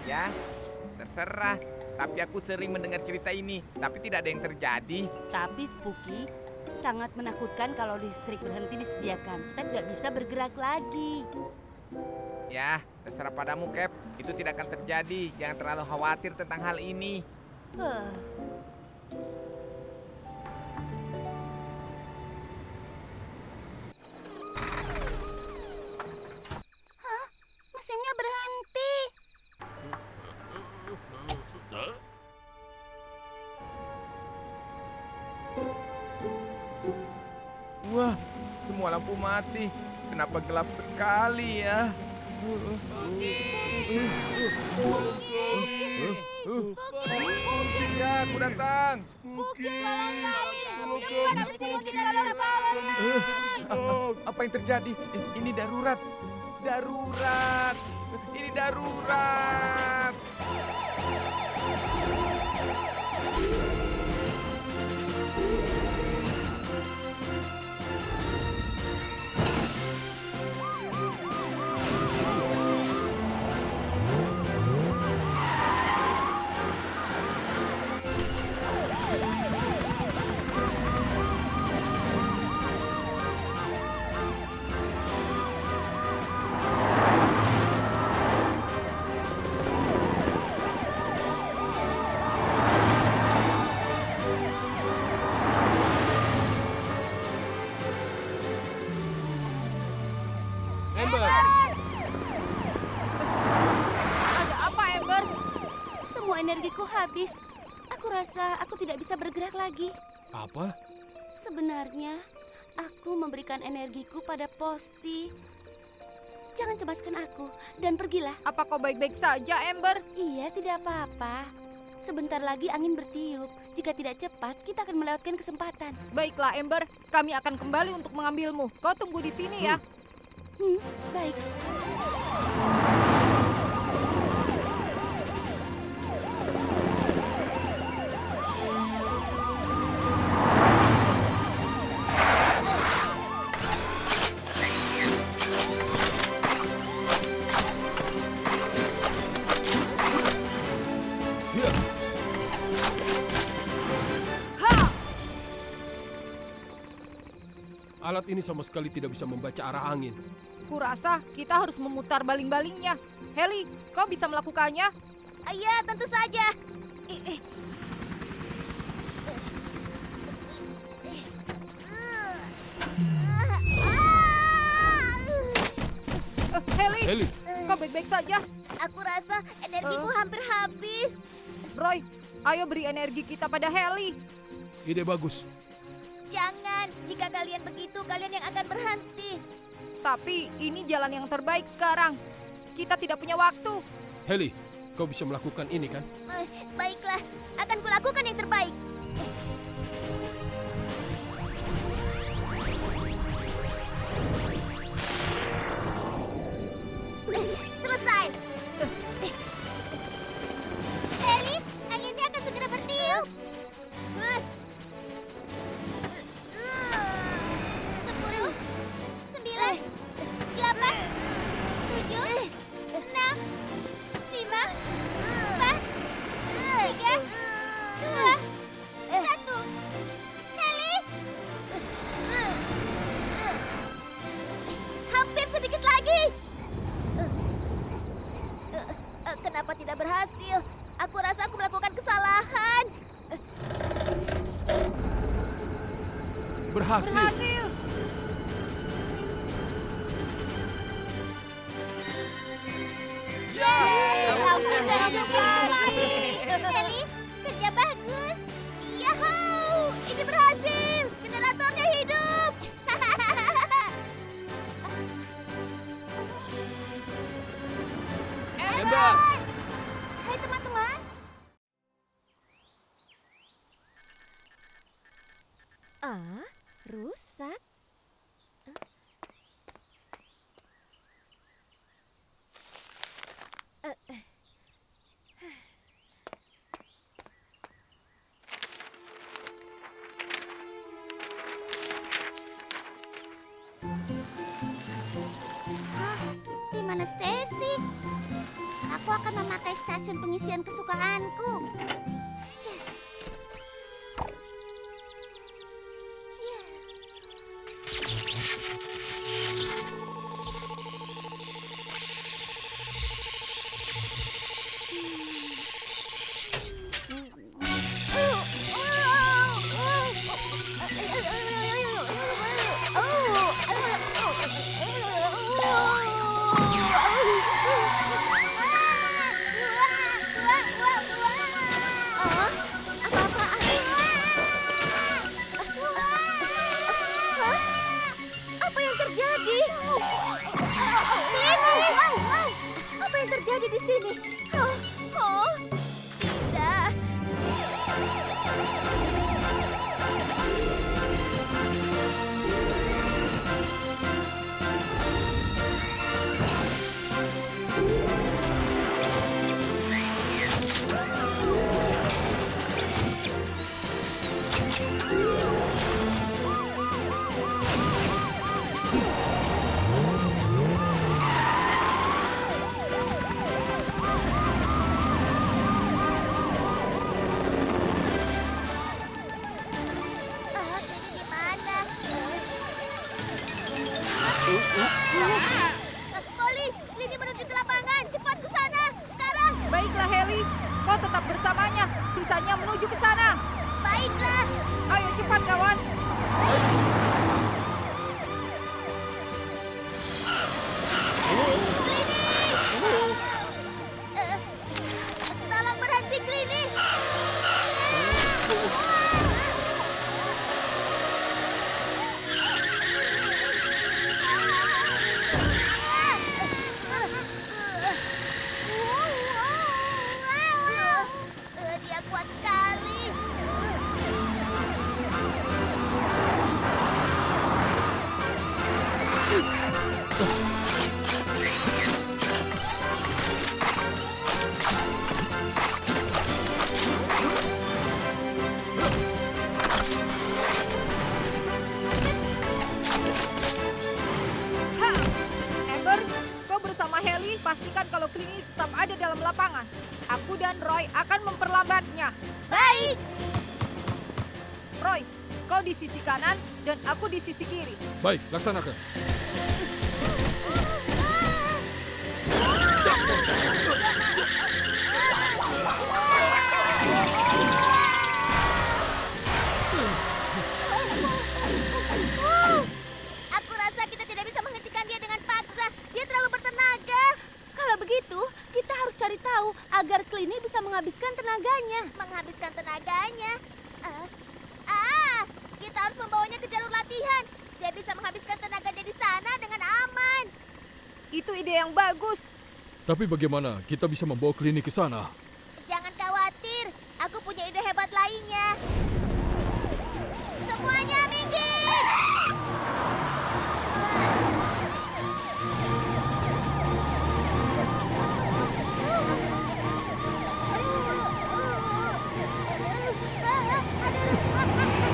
Ya, terserah. Tapi aku sering mendengar cerita ini, tapi tidak ada yang terjadi. Tapi Spooky, sangat menakutkan kalau listrik berhenti disediakan. Kita tidak bisa bergerak lagi. Ya, terserah padamu, Cap. Itu tidak akan terjadi. Jangan terlalu khawatir tentang hal ini. Huh. Mesinnya berhenti. Wah, semua lampu mati. Kenapa gelap sekali ya? Ya, aku datang. Apa yang terjadi? Ini darurat. Darurat. Ini darurat. Ember, Ada apa, Ember? Semua energiku habis. Aku rasa aku tidak bisa bergerak lagi. apa? Sebenarnya, aku memberikan energiku pada Posti. Jangan cemaskan aku dan pergilah. Apa kau baik-baik saja, Ember? Iya, tidak apa-apa. Sebentar lagi angin bertiup. Jika tidak cepat, kita akan melewatkan kesempatan. Baiklah, Ember. Kami akan kembali untuk mengambilmu. Kau tunggu di sini ya. Baik. Ya, alat ini sama sekali tidak bisa membaca arah angin. Kurasa kita harus memutar baling-balingnya. Heli, kau bisa melakukannya? Iya, tentu saja. Heli, Heli, kau baik-baik saja? Aku rasa energiku hampir habis. Roy, ayo beri energi kita pada Heli. ide bagus. Jangan, jika kalian begitu, kalian yang akan berhenti. Tapi ini jalan yang terbaik sekarang. Kita tidak punya waktu. Heli, kau bisa melakukan ini kan? Baiklah, akan kulakukan yang terbaik. Selesai. Heli, anginnya akan segera bertiup. 10, 9, 8, 7, 6, 5, 4, 3, 2, 1. Heli. Hampir sedikit lagi. Kenapa tidak berhasil? Aku rasa aku melakukan kesalahan. Berhasil. Berhasil. Heli, kerja bagus. Yahoo! Ini berhasil. Generatornya hidup. Ember, Hai teman-teman. Rusak. Di mana sesi. Aku akan memakai stasiun pengisian kesukaanku. Apa yang terjadi? Apa yang terjadi di sini? Oh, tidak. Ini gimana? Polly, Lini menuju ke lapangan. Cepat ke sana. Sekarang. Baiklah Heli, kau tetap bersamanya. Sisanya menuju ke sana. Baiklah. Ayo cepat kawan. Tolong berhenti, Clini. Dia kuat sekali. Ha! Amber, kau bersama Heli pastikan kalau Clini tetap ada dalam lapangan. Aku dan Roy akan memperlambatnya. Baik. Roy, kau di sisi kanan dan aku di sisi kiri. Baik, laksanakan. Aku rasa kita tidak bisa menghentikan dia dengan paksa. Dia terlalu bertenaga. Kalau begitu, kita harus cari tahu agar Clini bisa menghabiskan tenaganya. Menghabiskan tenaganya? Kita harus membawanya ke jalur latihan. Dia bisa menghabiskan tenaganya di sana dengan aman. Itu ide yang bagus. Tapi bagaimana kita bisa membawa klinik ke sana? Jangan khawatir, aku punya ide hebat lainnya. Semuanya minggir!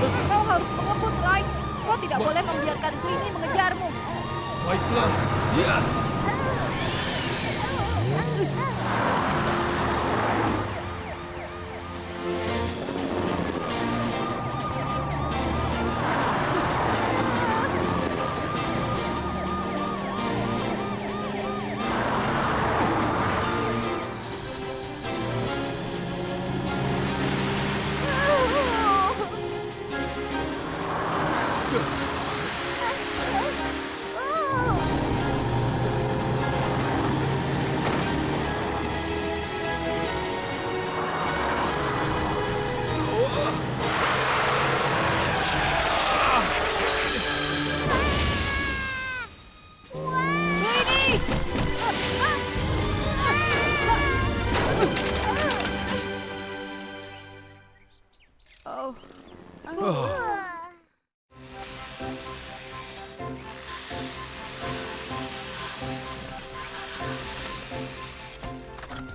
Kau harus mengebut, Roy. Kau tidak boleh membiarkan Clini mengejarmu. Baiklah. Ya. Oh,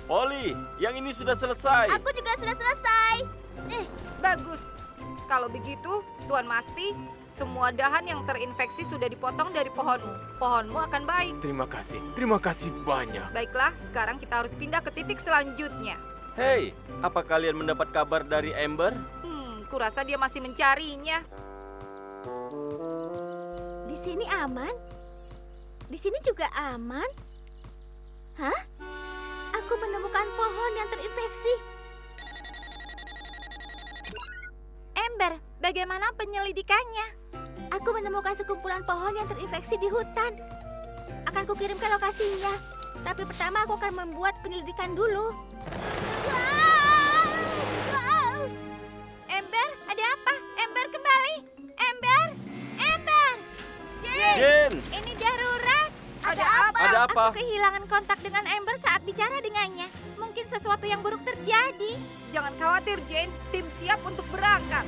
Polly, yang ini sudah selesai. Aku juga sudah selesai. bagus. Kalau begitu, Tuan Masti, Semua dahan yang terinfeksi sudah dipotong dari pohonmu. Pohonmu akan baik. Terima kasih banyak. Baiklah, sekarang kita harus pindah ke titik selanjutnya. Hei, apa kalian mendapat kabar dari Amber? Kurasa dia masih mencarinya. Di sini aman? Di sini juga aman? Hah? Aku menemukan pohon yang terinfeksi. Amber, bagaimana penyelidikannya? Aku menemukan sekumpulan pohon yang terinfeksi di hutan. Akan kukirim ke lokasinya. Tapi pertama aku akan membuat penyelidikan dulu. Amber, ada apa? Amber kembali. Amber, Amber. Jane! Ini darurat. Ada apa? Ada apa? Aku kehilangan kontak dengan Amber saat bicara dengannya. Mungkin sesuatu yang buruk terjadi. Jangan khawatir, Jane. Tim siap untuk berangkat.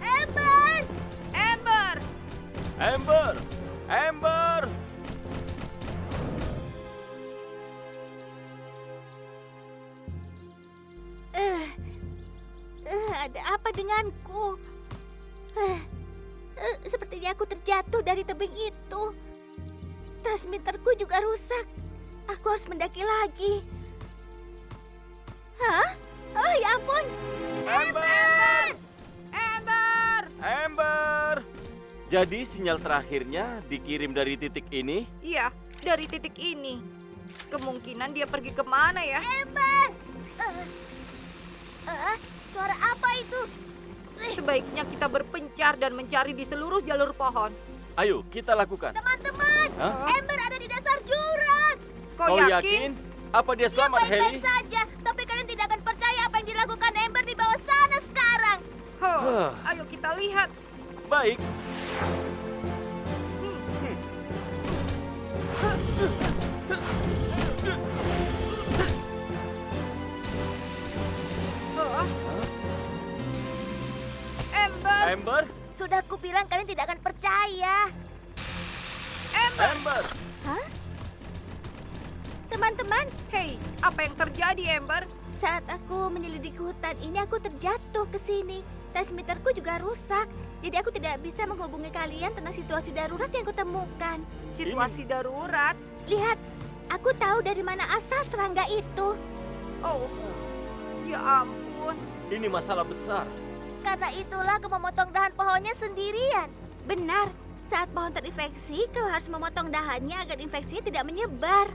Amber! Amber! Amber! Ada apa denganku? Sepertinya aku terjatuh dari tebing itu. Transmitterku juga rusak. Aku harus mendaki lagi. Hah? Oh ya ampun. Amber! Amber! Amber! Jadi sinyal terakhirnya dikirim dari titik ini? Iya, dari titik ini. Kemungkinan dia pergi kemana ya? Suara apa itu? Sebaiknya kita berpencar dan mencari di seluruh jalur pohon. Ayo, kita lakukan. Teman-teman, Hah? Amber ada di dasar jurang. Kau yakin? Apa dia selamat, Baik-baik Heli? saja, tapi kalian tidak akan percaya apa yang dilakukan Amber di bawah sana sekarang. Ayo kita lihat. Baik. Amber! Amber? Sudah kubilang kalian tidak akan percaya. Amber! Hah? Teman-teman, Hei, apa yang terjadi, Amber? saat aku menyelidiki hutan ini aku terjatuh ke sini. Transmitterku juga rusak. Jadi aku tidak bisa menghubungi kalian tentang situasi darurat yang kutemukan. Situasi darurat. Lihat, aku tahu dari mana asal serangga itu. Oh, ya ampun. Ini masalah besar. Karena itulah aku memotong dahan pohonnya sendirian. Benar, saat pohon terinfeksi, kau harus memotong dahannya agar infeksinya tidak menyebar.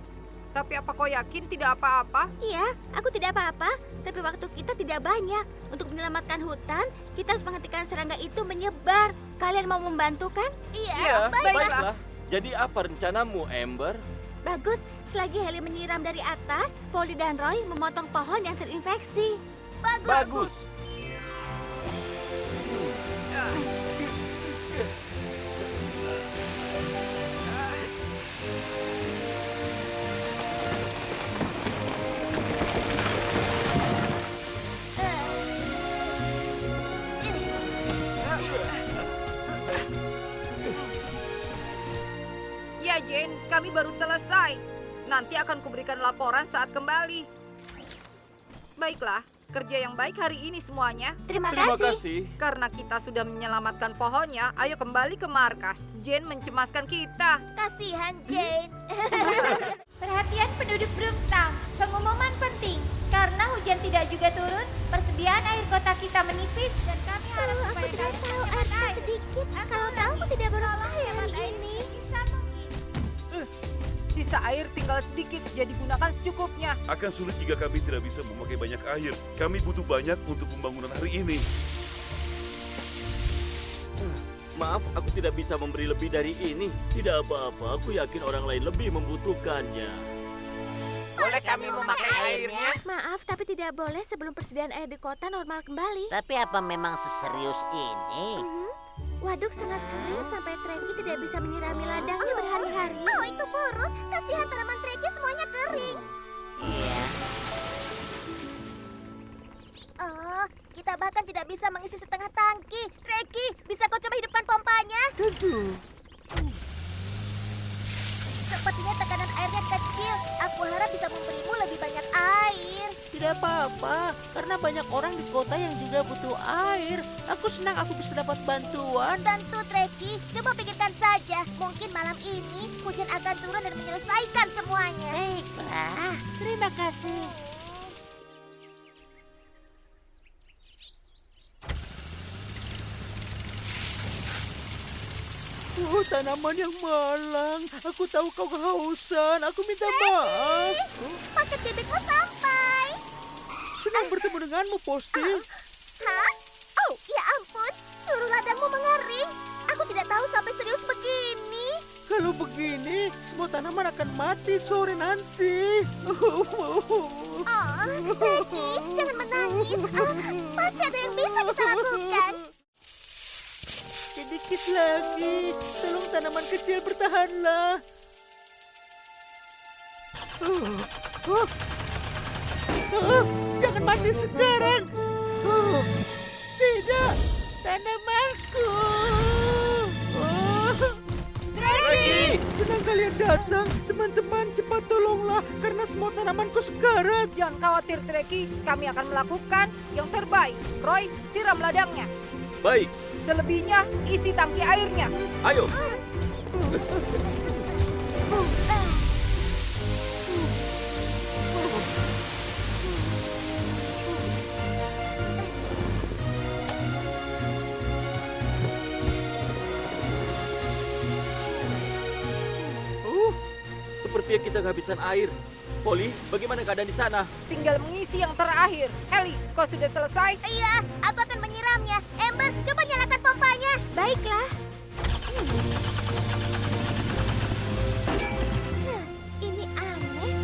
Tapi apa kau yakin tidak apa-apa? Iya, aku tidak apa-apa, tapi waktu kita tidak banyak. Untuk menyelamatkan hutan, kita harus menghentikan serangga itu menyebar. Kalian mau membantu kan? Iya, baiklah. baiklah. Jadi apa rencanamu, Amber? Bagus, selagi Heli menyiram dari atas, Polly dan Roy memotong pohon yang terinfeksi. Bagus. Ya, Jane, kami baru selesai. Nanti akan kuberikan laporan saat kembali. Baiklah, kerja yang baik hari ini semuanya. Terima Terima kasih. kasih. Karena kita sudah menyelamatkan pohonnya, ayo kembali ke markas. Jane mencemaskan kita. Kasihan Jane. Perhatian penduduk Broomstown, pengumuman penting. Karena hujan tidak juga turun, persediaan air kota kita menipis dan kami harap supaya kalian tahu air sedikit. Kalau tahu aku tidak berusaha hari ini. Si Sisa air tinggal sedikit, jadi gunakan secukupnya. Akan sulit jika kami tidak bisa memakai banyak air. Kami butuh banyak untuk pembangunan hari ini. Maaf, aku tidak bisa memberi lebih dari ini. Tidak apa-apa, aku yakin orang lain lebih membutuhkannya. Boleh kami memakai airnya? Maaf, tapi tidak boleh sebelum persediaan air di kota normal kembali. Tapi apa memang seserius ini? Waduk sangat kering sampai Treki tidak bisa menyirami ladangnya berhari-hari. Oh, itu buruk. Kasihan tanaman Treki semuanya kering. Iya. Oh, kita bahkan tidak bisa mengisi setengah tangki. Treki, bisa kau coba hidupkan pompanya? Tentu. Sepertinya tekanan airnya kecil. Aku harap bisa memberimu lebih banyak air. Tidak apa-apa, karena banyak orang di kota yang juga butuh air. Aku senang aku bisa dapat bantuan. Tentu, Treki. Coba pikirkan saja. Mungkin malam ini hujan akan turun dan menyelesaikan semuanya. Baiklah, terima kasih. Oh, tanaman yang malang. Aku tahu kau kehausan. Aku minta maaf. Paket bebekmu sampai. Senang bertemu denganmu, Posti. Hah? Oh, ya ampun. Suruh ladangmu mengering. Aku tidak tahu sampai serius begini. Kalau begini, semua tanaman akan mati sore nanti. Oh, Treki, jangan menangis. Pasti ada yang bisa kita lakukan. Sedikit lagi. Tolong tanaman kecil bertahanlah. Jangan mati sekarang. Tidak, tanamanku. Treki! Senang kalian datang. Teman-teman, cepat tolonglah karena semua tanamanku sekarat. Jangan khawatir, Treki. Kami akan melakukan yang terbaik. Roy, siram ladangnya. Baik, Selebihnya, isi tangki airnya. ayo. Sepertinya kita kehabisan air. Polly, bagaimana keadaan di sana? Tinggal mengisi yang terakhir. Ellie, kau sudah selesai? Iya, aku akan menyiramnya. Ember, coba nyalakan pompanya. Baiklah. Ini aneh.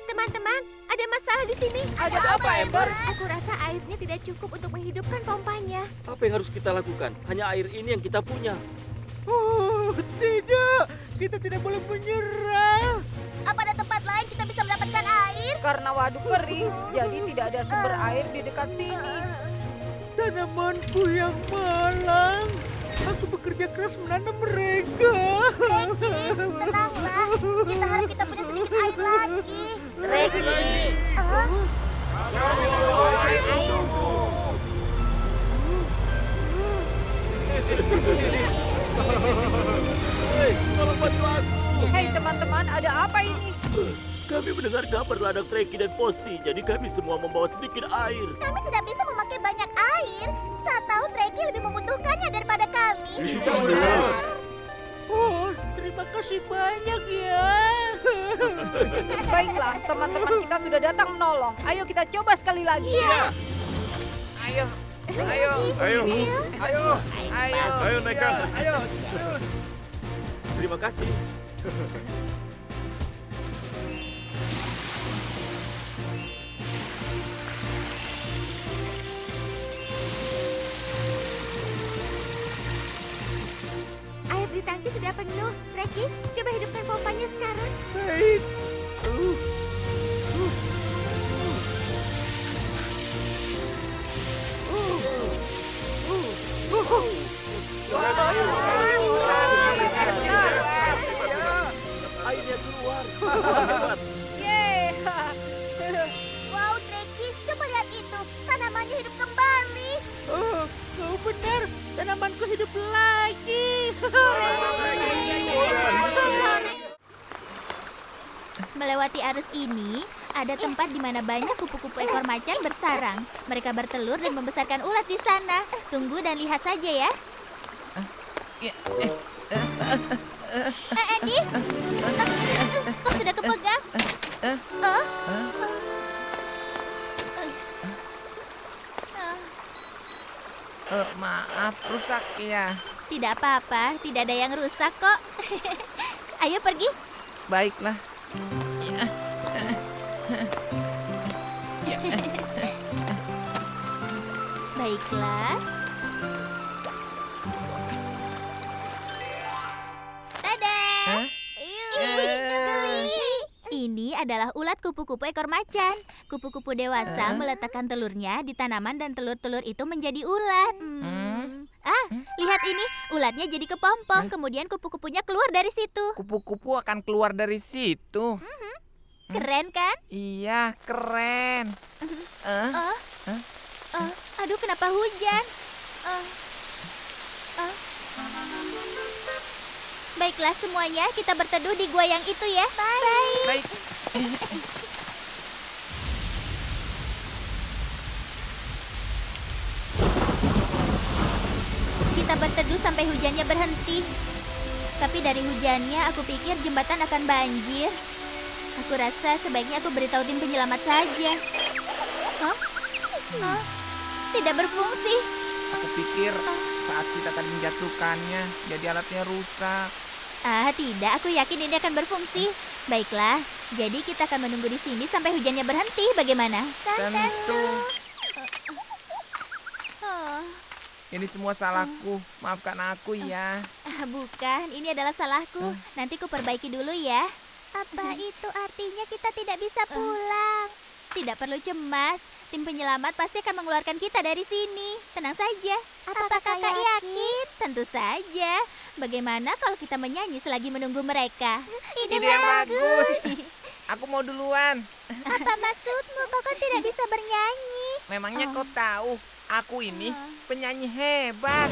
Teman-teman, ada masalah di sini. Ada apa, Ember? Aku rasa airnya tidak cukup untuk menghidupkan pompanya. Apa yang harus kita lakukan? Hanya air ini yang kita punya. Oh, tidak. Kita tidak boleh menyerah. Apa ada tempat lain kita bisa mendapatkan air? Karena waduk kering, jadi tidak ada sumber air di dekat sini. Tanamanku yang malang. Aku bekerja keras menanam mereka. Tenanglah, kita harap kita punya sedikit air lagi. Regi. Hei, tolong bantu aku. Hei teman-teman, ada apa ini? Kami mendengar kabar ladang Treki dan Posti, jadi kami semua membawa sedikit air. Kami tidak bisa memakai banyak air. Saat tahu Treki lebih membutuhkannya daripada kami. Oh, terima kasih banyak ya. Baiklah, teman-teman kita sudah datang menolong. Ayo kita coba sekali lagi. Ayo, ayo, Ayo, ayo, ayo. ayo naikkan. Terima kasih. Air di tangki sudah penuh. Treki, coba hidupkan pompanya sekarang. Baik. Airnya keluar. Yeay. Wow, Treki, coba lihat itu. Tanamannya hidup kembali. Oh, kau benar. Tanamanku hidup lagi. Melewati arus ini, ada tempat di mana banyak kupu-kupu ekor macan bersarang. Mereka bertelur dan membesarkan ulat di sana. Tunggu dan lihat saja ya. Andy, kau sudah kepegang? Maaf, rusak ya. Tidak apa-apa, tidak ada yang rusak kok. Ayo pergi. Baiklah. Baiklah. Tada! Hah? Ini adalah ulat kupu-kupu ekor macan. Kupu-kupu dewasa meletakkan telurnya di tanaman dan telur-telur itu menjadi ulat. Lihat ini, ulatnya jadi kepompong, kemudian kupu-kupunya keluar dari situ. Kupu-kupu akan keluar dari situ. Keren kan? Iya, keren. Aduh, kenapa hujan? Baiklah semuanya, kita berteduh di gua yang itu ya. Baik. Kita berteduh sampai hujannya berhenti. Tapi dari hujannya, aku pikir jembatan akan banjir. Aku rasa sebaiknya aku beritahu tim penyelamat saja. Tidak berfungsi. Aku pikir saat kita tadi menjatuhkannya, jadi alatnya rusak. Tidak, aku yakin ini akan berfungsi. Baiklah, jadi kita akan menunggu di sini sampai hujannya berhenti. Bagaimana? Tentu. Ini semua salahku. Maafkan aku ya. Bukan, ini adalah salahku. Nanti ku perbaiki dulu ya. Apa itu artinya kita tidak bisa pulang? Tidak perlu cemas. Tim penyelamat pasti akan mengeluarkan kita dari sini. Tenang saja. Apakah kakak yakin? Tentu saja. Bagaimana kalau kita menyanyi selagi menunggu mereka? Ide yang bagus. Aku mau duluan. Apa maksudmu? Kau kan tidak bisa bernyanyi. Memangnya kau tahu, aku ini penyanyi hebat.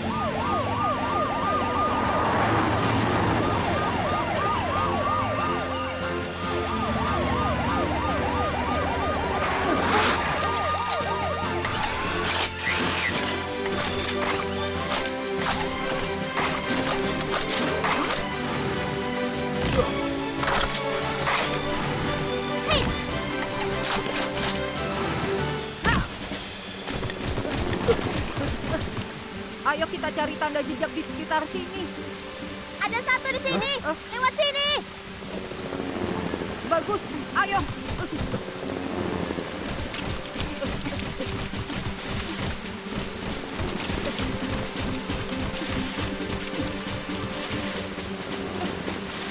Ayo kita cari tanda jejak di sekitar sini. Ada satu di sini. Lewat sini. Bagus, ayo.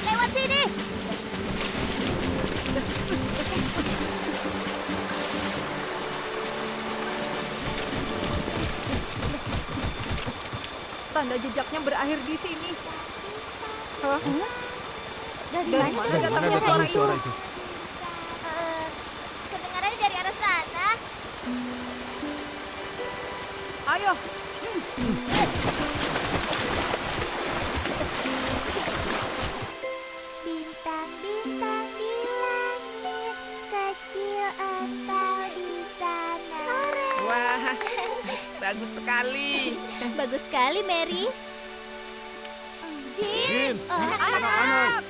Lewat sini. Tanda jejaknya berakhir di sini. Hah? Dari Dari mana? mana datangnya suara itu? Kedengarannya dari arah sana. Ayo. Bintang-bintang di langit, kecil engkau di sana. Wah, bagus sekali. Bagus sekali, Mary. Jin, Anak-anak.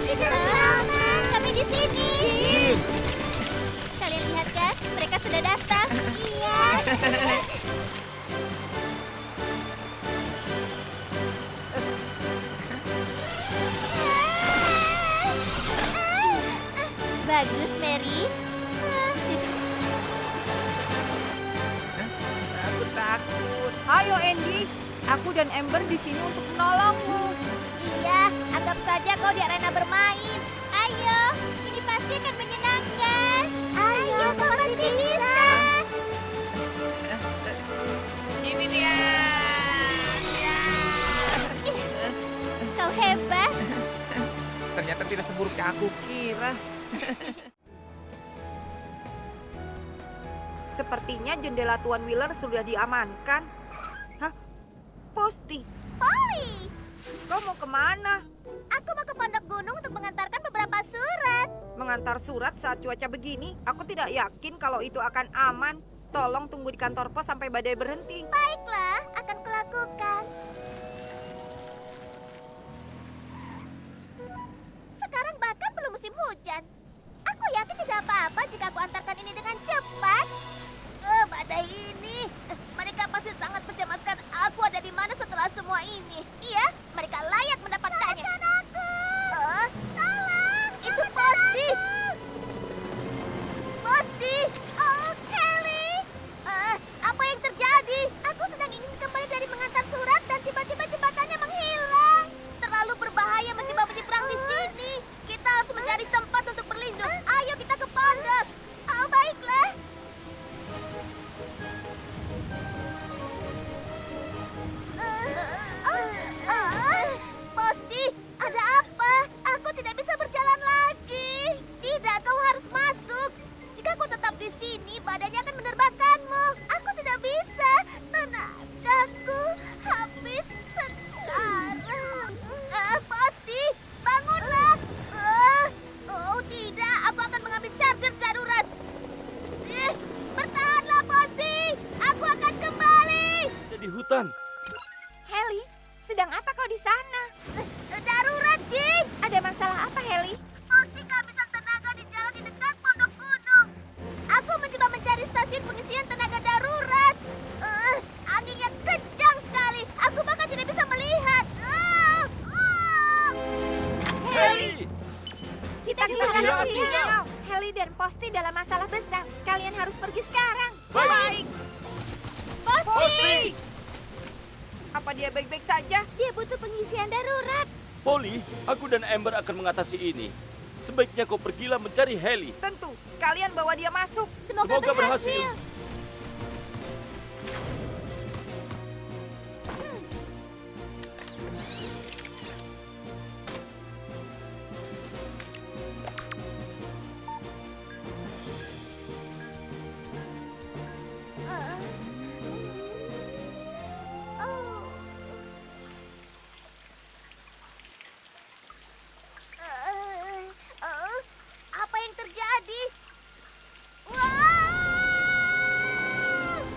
Kita selamat. Kami di sini. Jin. Kalian lihat kan? Mereka sudah datang. Iya. Bagus, Mary. Aku takut. Ayo Andy, aku dan Amber di sini untuk menolongmu. Iya, anggap saja kau di arena bermain. Ayo, ini pasti akan menyenangkan. Ayo, kau pasti bisa. Ini dia. Ya. Kau hebat. Ternyata tidak seburuk yang aku kira. Sepertinya jendela Tuan Wheeler sudah diamankan. Hah? Posti, Polly, kau mau kemana? aku mau ke pondok gunung untuk mengantarkan beberapa surat. Mengantar surat saat cuaca begini? Aku tidak yakin kalau itu akan aman. Tolong tunggu di kantor pos sampai badai berhenti. Baiklah, akan kulakukan. apa jika aku antarkan ini dengan cepat? Badai ini. Mereka pasti sangat mencemaskan aku ada di mana setelah semua ini. Iya, mereka layak mendapatkannya. Aku. Tolong. Itu Posti. Posti. Oh, Kelly. Apa yang terjadi? Aku sedang ingin kembali dari mengantar surat dan tiba-tiba jembatannya menghilang. Terlalu berbahaya mencoba menyeberang di sini. Kita harus mencari tempat untuk berlindung. Ayo kita ke pondok. Oh, baiklah. Posti, ada apa? Aku tidak bisa berjalan lagi. Tidak, kau harus masuk. Jika kau tetap di sini, badannya akan menerbangkanmu. Aku tidak bisa. Tenagaku habis sekarang. Posti, bangunlah. Oh tidak, aku akan mengambil charger darurat. Bertahanlah, Posti. Aku akan kembali. Di hutan. Heli, sedang apa kau di sana? Darurat, Jing. Ada masalah apa, Heli? Posti kehabisan tenaga di jalan di dekat pondok gunung. Aku mencoba mencari stasiun pengisian tenaga darurat. Anginnya kencang sekali. Aku bahkan tidak bisa melihat. Heli! Kita kehilangan sinyal. Heli dan Posti dalam masalah besar. Kalian harus pergi sekarang. Baik. Posti! Apa dia baik-baik saja? Dia butuh pengisian darurat. Polly, aku dan Amber akan mengatasi ini. Sebaiknya kau pergilah mencari Heli. Tentu, kalian bawa dia masuk. Semoga berhasil. Apa yang terjadi? Wow!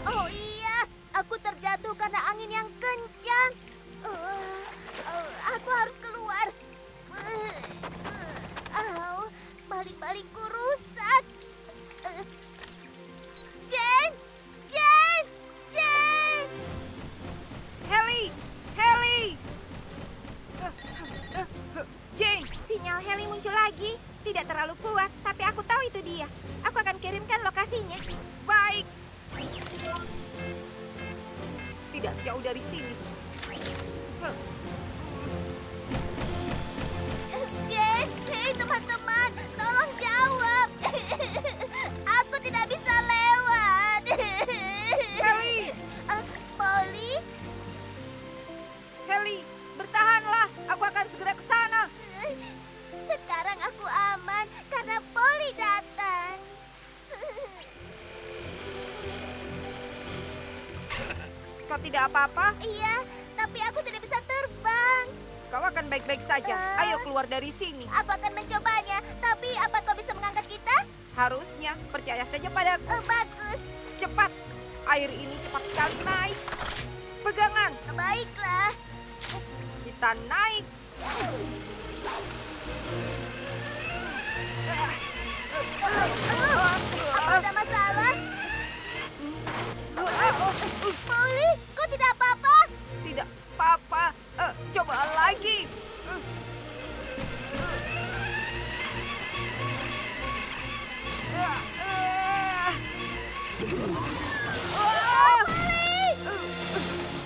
Oh iya, aku terjatuh karena angin yang kencang. Aku harus keluar. Balik-balikku rusak. Jane! Jane! Jane! Heli! Heli! Jane, Sinyal Heli muncul lagi. Tidak terlalu kuat, tapi aku tahu itu dia. Aku akan kirimkan lokasinya. baik. Tidak jauh dari sini. Jane, hei teman-teman, tolong jawab. Aku tidak bisa lewat. Heli! Polly, Heli, bertahanlah. Aku akan segera ke sana. sekarang aku aman karena Polly datang. Kau tidak apa-apa? Iya, tapi aku tidak bisa terbang. Kau akan baik-baik saja. Ayo keluar dari sini. Aku akan mencobanya, tapi apa kau bisa mengangkat kita? Harusnya, percaya saja padaku. Bagus, Cepat. Air ini cepat sekali naik. Pegangan. baiklah. Kita naik. Apa ada masalah? Polly, kau tidak apa-apa? Tidak apa-apa. Coba lagi.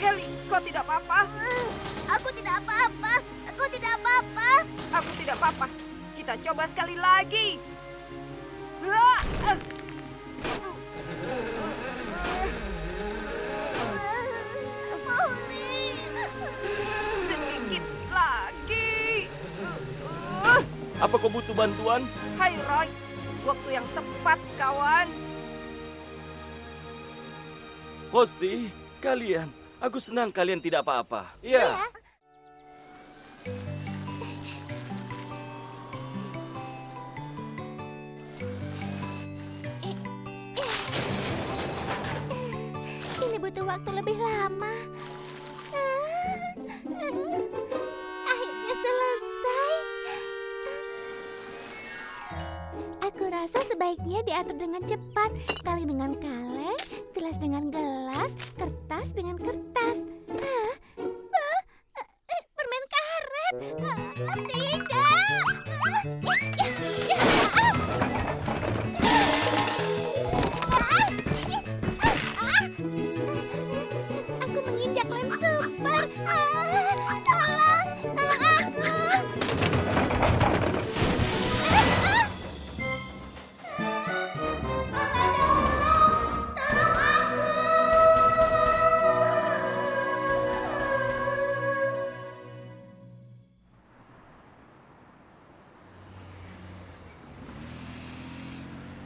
Heli, kau tidak apa-apa? Aku tidak apa-apa. Aku tidak apa-apa. Aku tidak apa-apa. Kita coba sekali lagi. Polly. Sedikit lagi. Apa kau butuh bantuan? Hai Roy, waktu yang tepat kawan. Posti, kalian. Aku senang kalian tidak apa-apa. Iya. Ini butuh waktu lebih lama. Akhirnya selesai. Aku rasa sebaiknya diatur dengan cepat. Kaleng dengan kaleng, gelas dengan gelas, kertas dengan kertas. Permen karet. Tidak. Aku menginjak lem super. Tolong aku.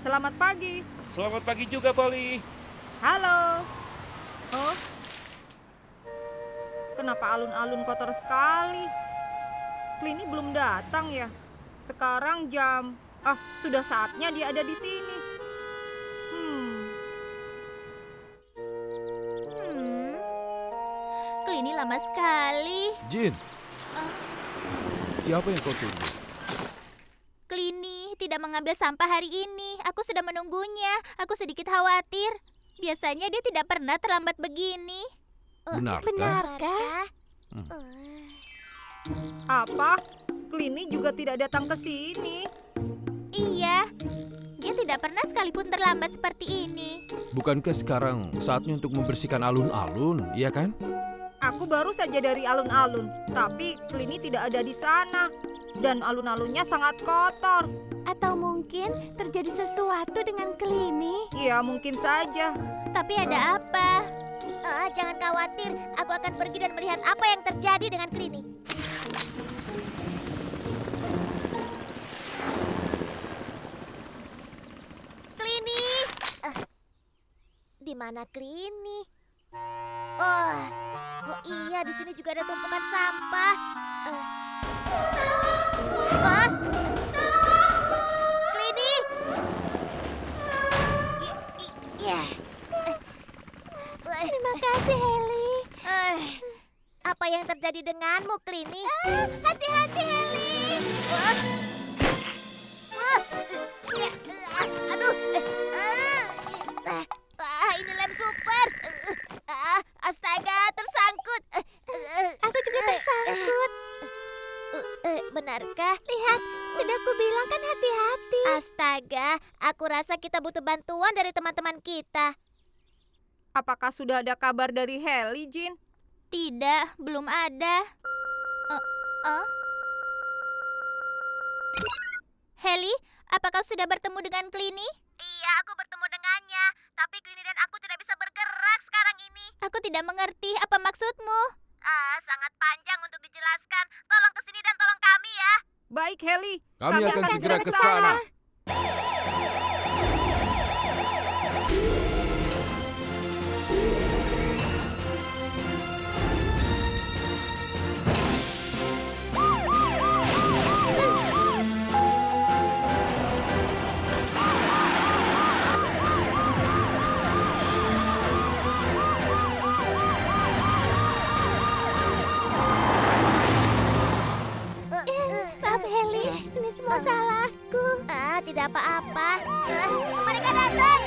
Selamat pagi. Selamat pagi juga, Polly. Halo. Oh. Kenapa alun-alun kotor sekali? Clini belum datang ya? Sekarang jam... sudah saatnya dia ada di sini. Clini lama sekali. Jin. Siapa yang kau tunggu? Clini tidak mengambil sampah hari ini. Aku sudah menunggunya. Aku sedikit khawatir. Biasanya dia tidak pernah terlambat begini. Benarkah? Apa? Clini juga tidak datang ke sini. Iya. Dia tidak pernah sekalipun terlambat seperti ini. Bukankah sekarang saatnya untuk membersihkan alun-alun, iya kan? Aku baru saja dari alun-alun, tapi Clini tidak ada di sana. Dan alun-alunnya sangat kotor. Atau mungkin terjadi sesuatu dengan Clini. Iya, mungkin saja. Tapi ada apa? Jangan khawatir, aku akan pergi dan melihat apa yang terjadi dengan Clini. Clini! Di mana Clini? Oh iya, di sini juga ada tumpukan sampah. Clini! Terima kasih, Heli. Apa yang terjadi denganmu, Clini? Hati-hati, Heli. Aduh. Ini lem super. Astaga, tersangkut. Aku juga tersangkut. Benarkah? Lihat, sudah kubilang kan hati-hati. Astaga, aku rasa kita butuh bantuan dari teman-teman kita. Apakah sudah ada kabar dari Heli, Jin? Tidak, belum ada. Heli, apa kau sudah bertemu dengan Clini? Iya, aku bertemu dengannya. Tapi Clini dan aku tidak bisa bergerak sekarang ini. Aku tidak mengerti apa maksudmu. Sangat panjang untuk dijelaskan. Tolong kesini dan tolong kami ya. Baik, Heli. Kami akan segera ke sana. Maaf, Heli. Ini semua salahku. Tidak apa-apa. Mereka datang.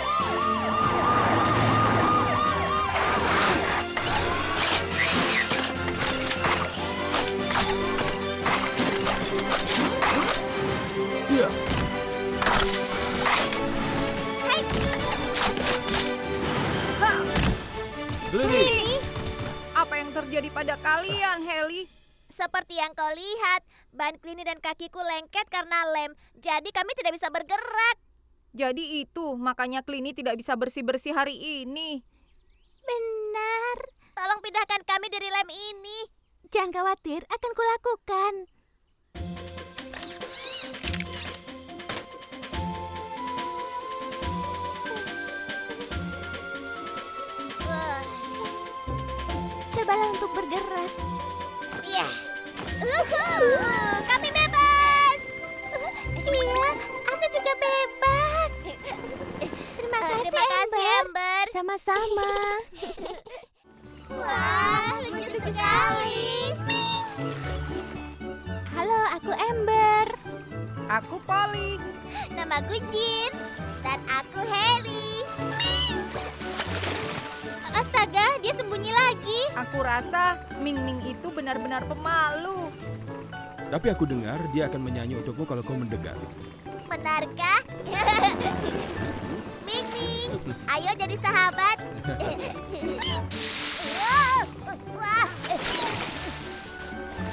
Iya. Clini. Apa yang terjadi pada kalian, Heli? Seperti yang kau lihat, ban Clini dan kakiku lengket karena lem. Jadi kami tidak bisa bergerak. Jadi itu makanya Clini tidak bisa bersih-bersih hari ini. Benar. Tolong pindahkan kami dari lem ini. Jangan khawatir, akan kulakukan. Cobalah untuk bergerak. Iya. Kami bebas. Iya, aku juga bebas. Terima kasih, Ember. Sama-sama. Wah, lucu sekali. Halo, aku Ember. Aku Polly. Namaku Jin. Dan aku Harry. Astaga, dia sembunyi lagi. Aku rasa Ming Ming itu benar-benar pemalu. Tapi aku dengar dia akan menyanyi untukmu kalau kau mendekat. Benarkah? Ming Ming, ayo jadi sahabat. Wah.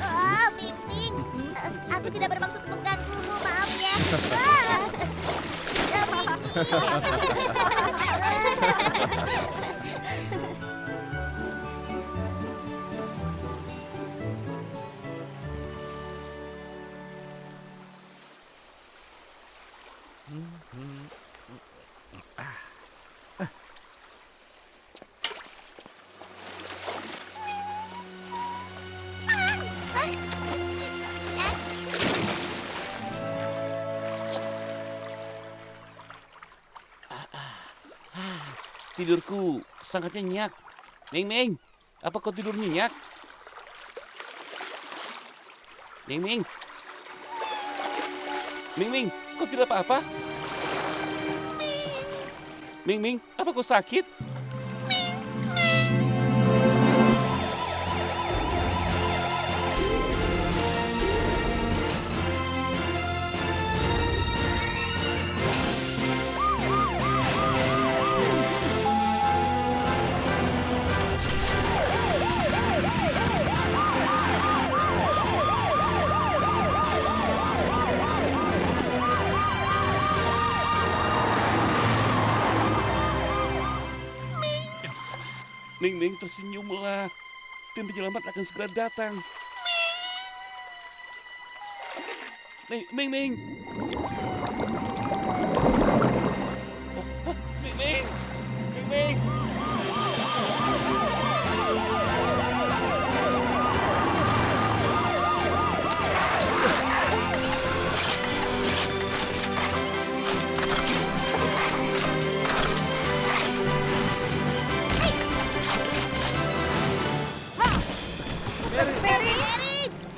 Oh, Ming Ming. Aku tidak bermaksud mengganggumu, maaf ya. Wah. Ming Ming. Tidurku sangat nyenyak. Ming Ming, apa kau tidur nyenyak? Ming Ming. Ming Ming, kau tidak apa-apa? Ming Ming, apa kau sakit? Ming Ming, tersenyumlah. Tim penyelamat akan segera datang. Ming Ming. Ming Ming. Ming Ming.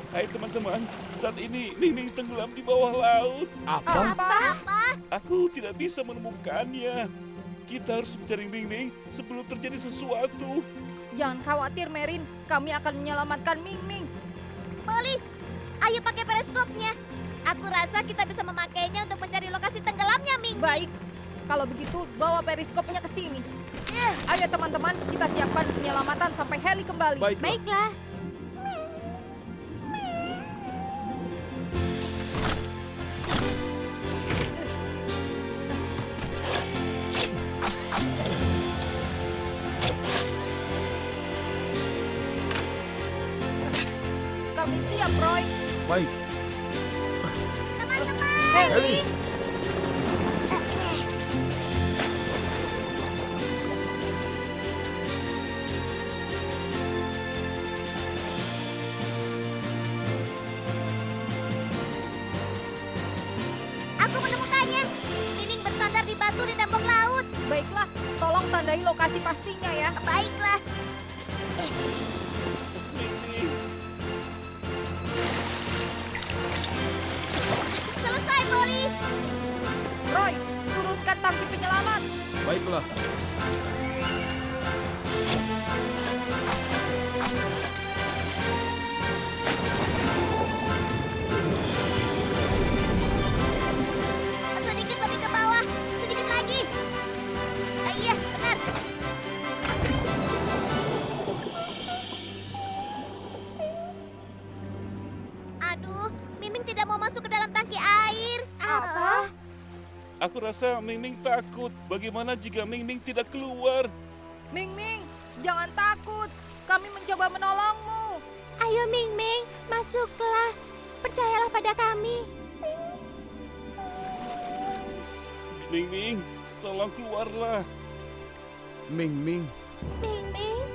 Hai teman-teman, saat ini Ming Ming tenggelam di bawah laut. Apa? Aku tidak bisa menemukannya. Kita harus mencari Ming Ming sebelum terjadi sesuatu. Jangan khawatir, Merin. Kami akan menyelamatkan Ming Ming. Polly, ayo pakai periskopnya. Aku rasa kita bisa memakainya untuk mencari lokasi tenggelamnya, Ming. Baik, kalau begitu bawa periskopnya ke sini. Ayo teman-teman, kita siapkan penyelamatan sampai heli kembali. Baiklah. Kami siap, Roy. Baik. Harry. Aku menemukannya. Nining bersandar di batu di tembok laut. Baiklah, tolong tandai lokasi pastinya ya. Baiklah. Ming Ming. Selesai, Polly. Roy, turunkan tangki penyelamat. Baiklah. Sedikit lebih ke bawah. Sedikit lagi. Iya, benar. Aduh, Miming tidak mau masuk ke dalam tangki air. Apa? Aku rasa Ming Ming takut. Bagaimana jika Ming Ming tidak keluar? Ming Ming, jangan takut. Kami mencoba menolongmu. Ayo Ming Ming, masuklah. Percayalah pada kami. Ming Ming, tolong keluarlah. Ming Ming. Ming Ming,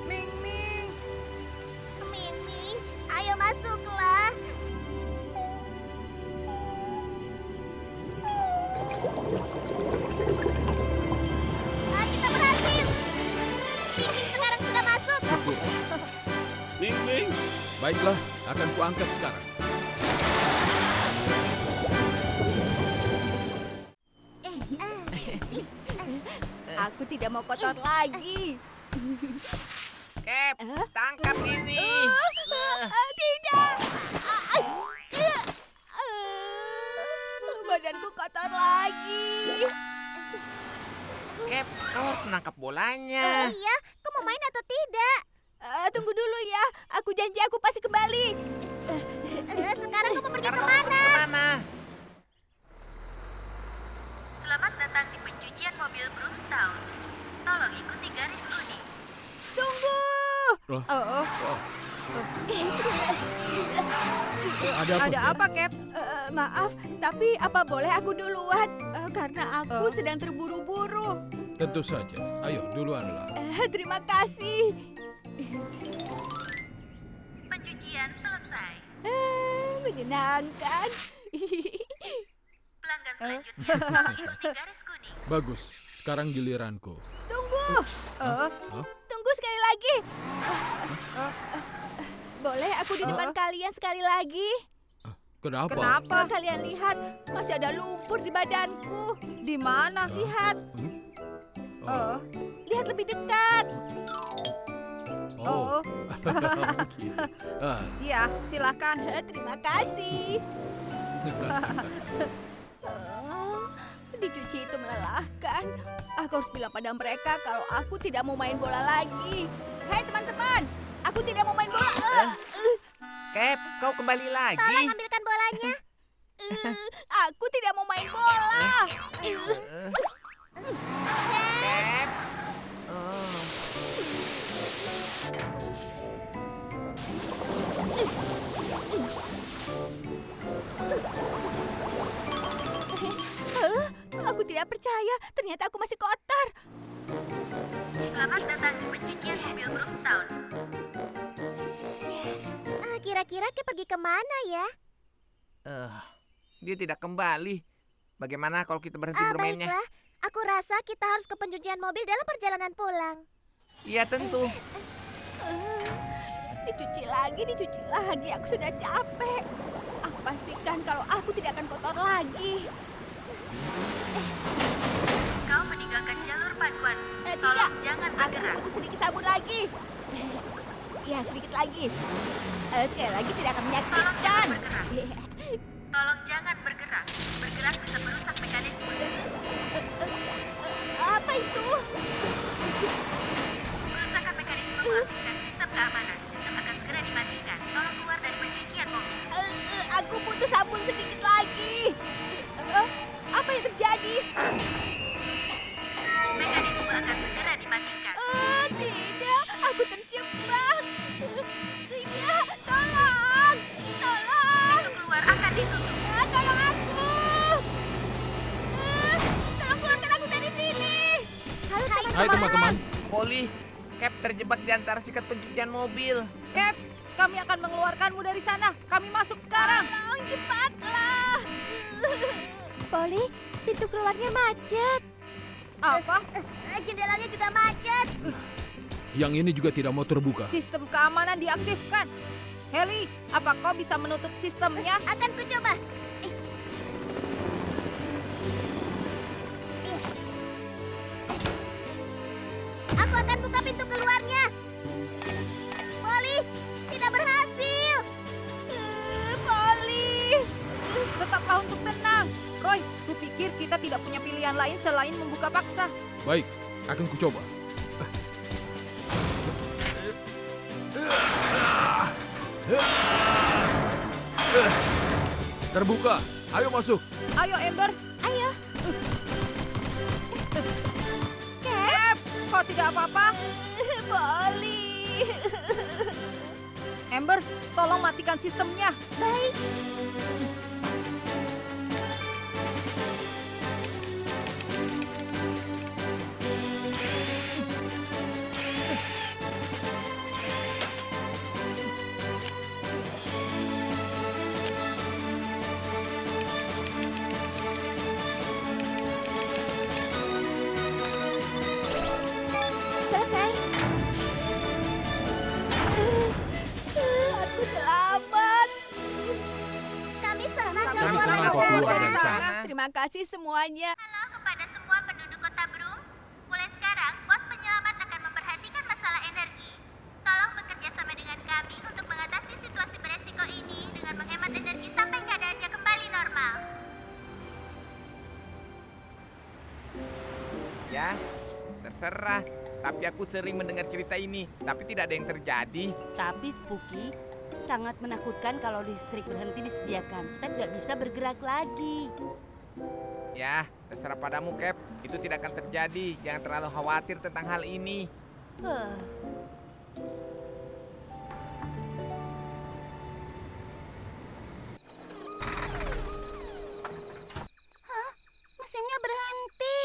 Ming Ming. Ming Ming, ayo masuklah. Kita berhasil. Ming Ming sekarang sudah masuk. Ming Ming. Baiklah, akan kuangkat sekarang. mau kotor lagi. Cap, tangkap ini. Tidak. Badanku kotor lagi. Cap, kau harus menangkap bolanya. Iya, kau mau main atau tidak? Tunggu dulu ya. Aku janji aku pasti kembali. Sekarang kau mau pergi Sekarang kau kemana? pergi kemana? Selamat datang di pencucian mobil Broomstown. Tolong ikuti garis kuning. Tunggu. Ada apa? Cap? Maaf, tapi apa boleh aku duluan? Karena aku sedang terburu-buru. Tentu saja. Ayo, duluanlah. Terima kasih. Pencucian selesai. Menyenangkan. Pelanggan selanjutnya tolong ikuti garis kuning. Bagus. Sekarang giliranku. Tunggu. Tunggu sekali lagi. Boleh aku di depan kalian sekali lagi? Kenapa? Kalian lihat, masih ada lumpur di badanku. Di mana? Lihat. Lihat lebih dekat. Oh. Begitu. Iya, silakan. Terima kasih. Dicuci itu melelahkan. Aku harus bilang pada mereka kalau aku tidak mau main bola lagi. Hai teman-teman, aku tidak mau main bola. Cap, kau kembali lagi. Tolong ambilkan bolanya. Aku tidak mau main bola. Cap. Oh. Aku tidak percaya, ternyata aku masih kotor. Selamat datang di pencucian mobil Broomstown. Kira-kira Cap pergi kemana ya? Dia tidak kembali. Bagaimana kalau kita berhenti bermainnya? Baiklah, aku rasa kita harus ke pencucian mobil dalam perjalanan pulang. Iya tentu. Dicuci lagi, aku sudah capek. Aku pastikan kalau aku tidak akan kotor lagi. Kau meninggalkan jalur paduan. Tidak, Tolong jangan aku bergerak. butuh sedikit sabun lagi. Ya, sedikit lagi. Sekali lagi tidak akan Tolong menyakitkan. jangan bergerak. Tolong jangan bergerak. Bergerak bisa merusak mekanisme. Apa itu? Kerusakan mekanisme mengaktifkan sistem keamanan. Sistem akan segera dimatikan. Tolong keluar dari pencucian mobil. Aku butuh sabun sedikit lagi. Apa yang terjadi? Mekanisme akan segera dimatikan. Tidak, aku terjebak. Tidak, tolong. Pintu keluar akan ditutup. Tolong aku. Tolong keluarkan aku dari sini. Hai teman-teman. Polly, Cap terjebak di antara sikat pencucian mobil. Cap, kami akan mengeluarkanmu dari sana. Kami masuk sekarang. Tolong cepatlah. Polly, pintu keluarnya macet. Apa? Jendelanya juga macet. Yang ini juga tidak mau terbuka. Sistem keamanan diaktifkan. Heli, apa kau bisa menutup sistemnya? Akan kucoba. Aku akan buka pintu keluarnya. Polly, tidak berhasil. Polly, tetaplah untuk tenang. Roy, kupikir kita tidak punya pilihan lain selain membuka paksa. Baik, akan kucoba. Terbuka. Ayo masuk. Ayo, Ember. Ayo. Cap, kau tidak apa-apa? Polly. Ember, tolong matikan sistemnya. Baik. Selesai. Aku selamat. Kami senang Kami kamu senang ada kau keluar sana. dari sana. Terima kasih semuanya. Halo kepada semua penduduk kota Broom. Mulai sekarang, pos terserah. Tapi aku sering mendengar cerita ini, tapi tidak ada yang terjadi. Tapi Spooky, sangat menakutkan kalau listrik berhenti disediakan. Kita tidak bisa bergerak lagi. Ya, terserah padamu, Cap. Itu tidak akan terjadi. Jangan terlalu khawatir tentang hal ini. Mesinnya berhenti.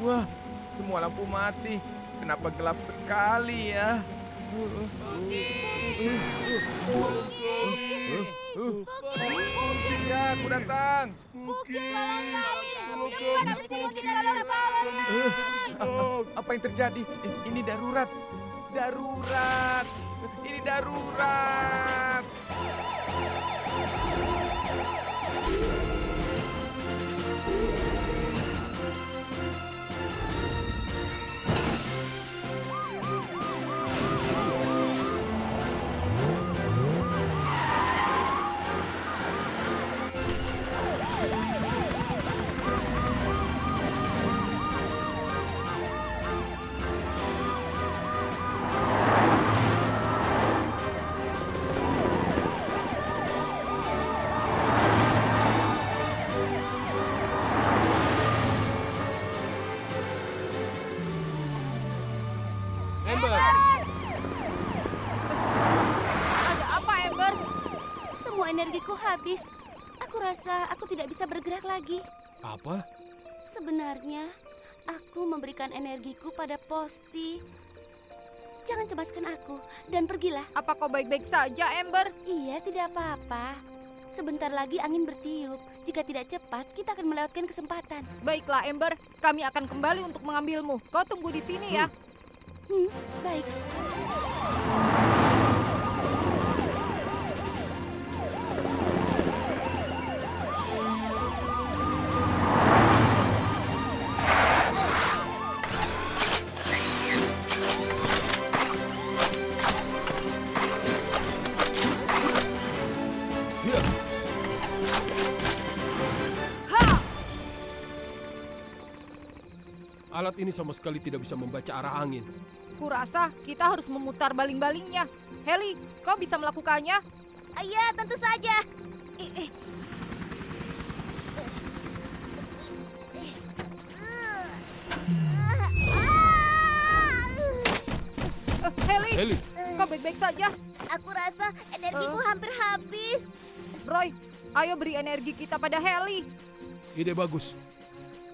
Wah, semua lampu mati. Kenapa gelap sekali ya? Ya, aku datang. Apa yang terjadi? Ini darurat. Darurat. Ini darurat. Ember, Ada apa, Ember? Semua energiku habis. Aku rasa aku tidak bisa bergerak lagi. apa? Sebenarnya, aku memberikan energiku pada Posti. Jangan cemaskan aku dan pergilah. Apa kau baik-baik saja, Ember? Iya, tidak apa-apa. Sebentar lagi angin bertiup. Jika tidak cepat, kita akan melewatkan kesempatan. Baiklah, Ember. Kami akan kembali untuk mengambilmu. Kau tunggu di sini ya. Baik. Ya, alat ini sama sekali tidak bisa membaca arah angin. Kurasa kita harus memutar baling-balingnya. Heli, kau bisa melakukannya? Iya, tentu saja. Heli, Heli, kau baik-baik saja? Aku rasa energiku hampir habis. Roy, ayo beri energi kita pada Heli. ide bagus.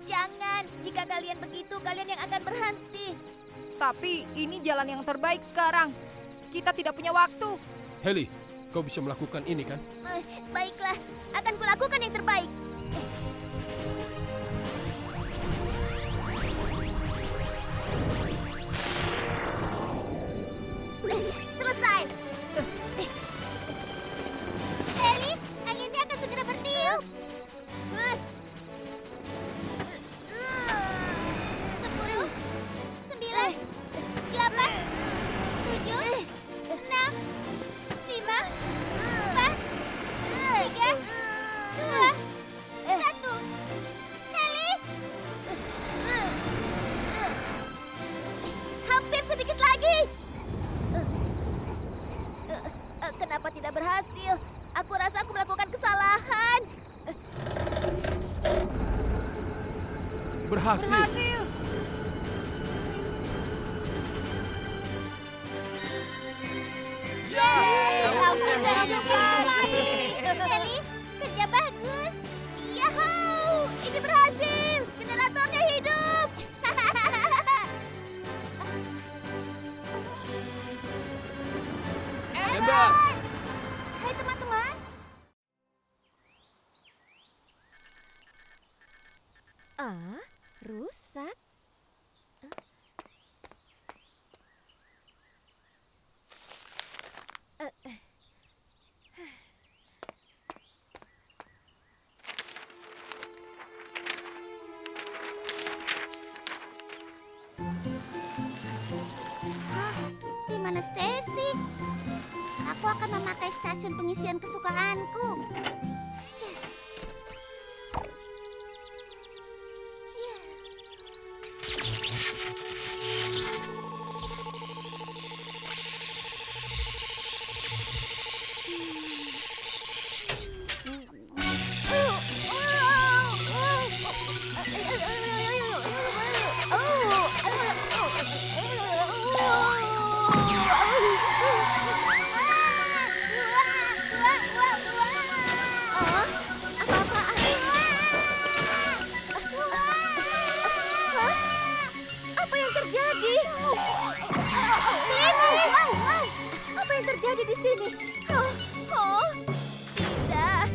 Jangan, jika kalian begitu, kalian yang akan berhenti. Tapi ini jalan yang terbaik sekarang. Kita tidak punya waktu. Heli, kau bisa melakukan ini kan? Baiklah, akan kulakukan yang terbaik. Selesai. Heli, anginnya akan segera bertiup. 10, 9, 8, 7, 6, 5, 4, 3, 2, 1. Heli. Hampir sedikit lagi. Kenapa tidak berhasil? Aku rasa aku melakukan kesalahan. Berhasil. Berhasil. Heli, kerja bagus. Yahoo! Ini berhasil. Generatornya hidup. Ember, Hai teman-teman. Rusak. Di mana Stacy? Aku Aku akan memakai stasiun pengisian kesukaanku. Apa yang terjadi? Apa yang terjadi di sini? Oh, tidak.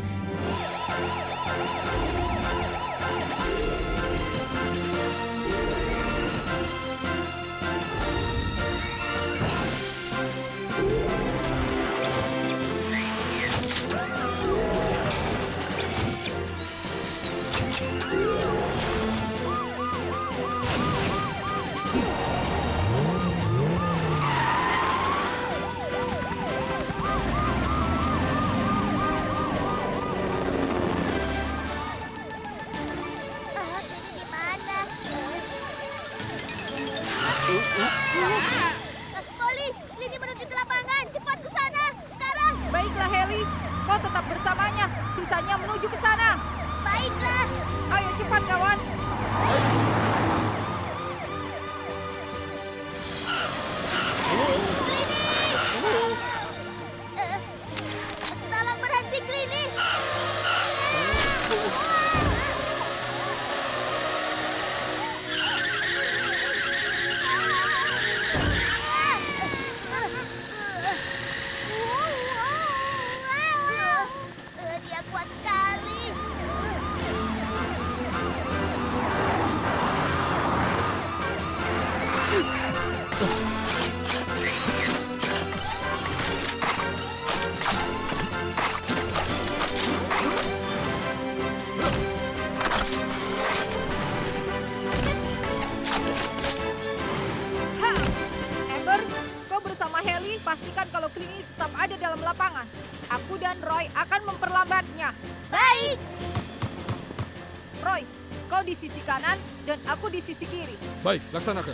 Polly, Lini menuju ke lapangan. Cepat ke sana, sekarang. Baiklah Heli, kau tetap bersamanya. Sisanya menuju ke sana. Baiklah. Ayo cepat kawan. Tolong berhenti, Lini. Dia kuat sekali. Amber, kau bersama Heli pastikan kalau Clini tetap ada dalam lapangan. Aku dan Roy akan memperlambatnya. Baik. Roy, kau di sisi kanan dan aku di sisi kiri. Baik, laksanakan.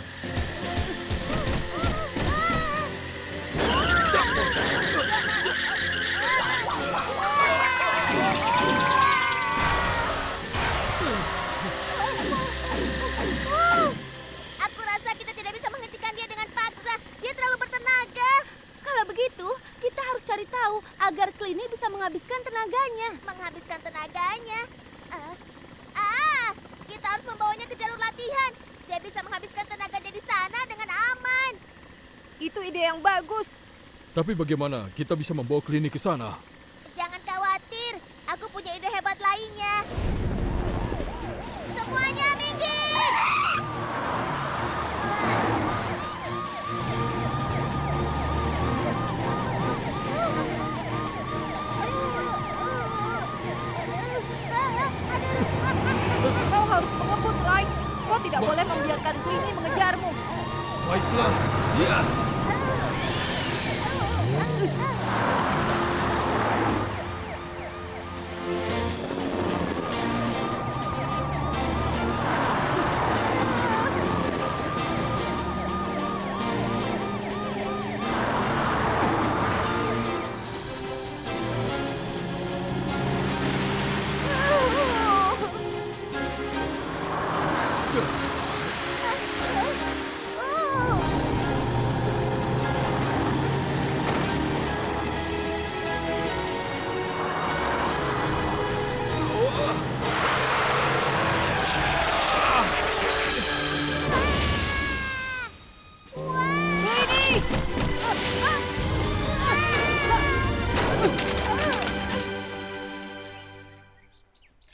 Aku rasa kita tidak bisa menghentikan dia dengan paksa. Dia terlalu bertenaga. Kalau begitu, kita harus cari tahu agar Clini bisa menghabiskan tenaganya. Menghabiskan tenaganya. Kita harus membawanya ke jalur latihan. Dia bisa menghabiskan tenaganya di sana dengan aman. Itu ide yang bagus. Tapi bagaimana kita bisa membawa Clini ke sana? Jangan khawatir, aku punya ide hebat lainnya. Semuanya minggir! Kau harus mengebut, Roy. Kau tidak boleh membiarkan Clini mengejarmu. Baiklah. Ya.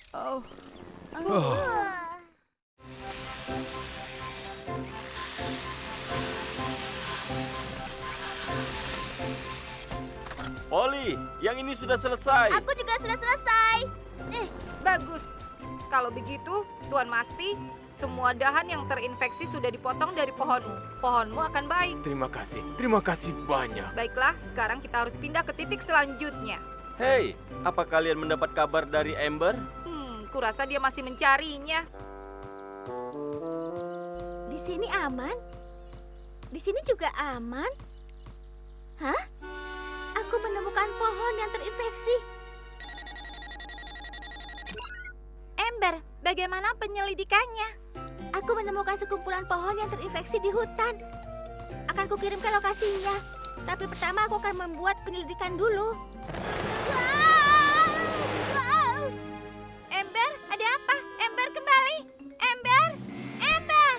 Oh, Polly, yang ini sudah selesai. Aku juga sudah selesai. bagus. Kalau begitu, Tuan Masti, Semua dahan yang terinfeksi sudah dipotong dari pohonmu. Pohonmu akan baik. Terima kasih banyak. Baiklah, sekarang kita harus pindah ke titik selanjutnya. Hei, apa kalian mendapat kabar dari Amber? Kurasa dia masih mencarinya. Di sini aman? Di sini juga aman? Hah? Aku menemukan pohon yang terinfeksi. Ember, bagaimana penyelidikannya? Aku menemukan sekumpulan pohon yang terinfeksi di hutan. Akan kukirimkan lokasinya. Tapi pertama aku akan membuat penyelidikan dulu. Ember, ada apa? Ember kembali. Ember, Ember.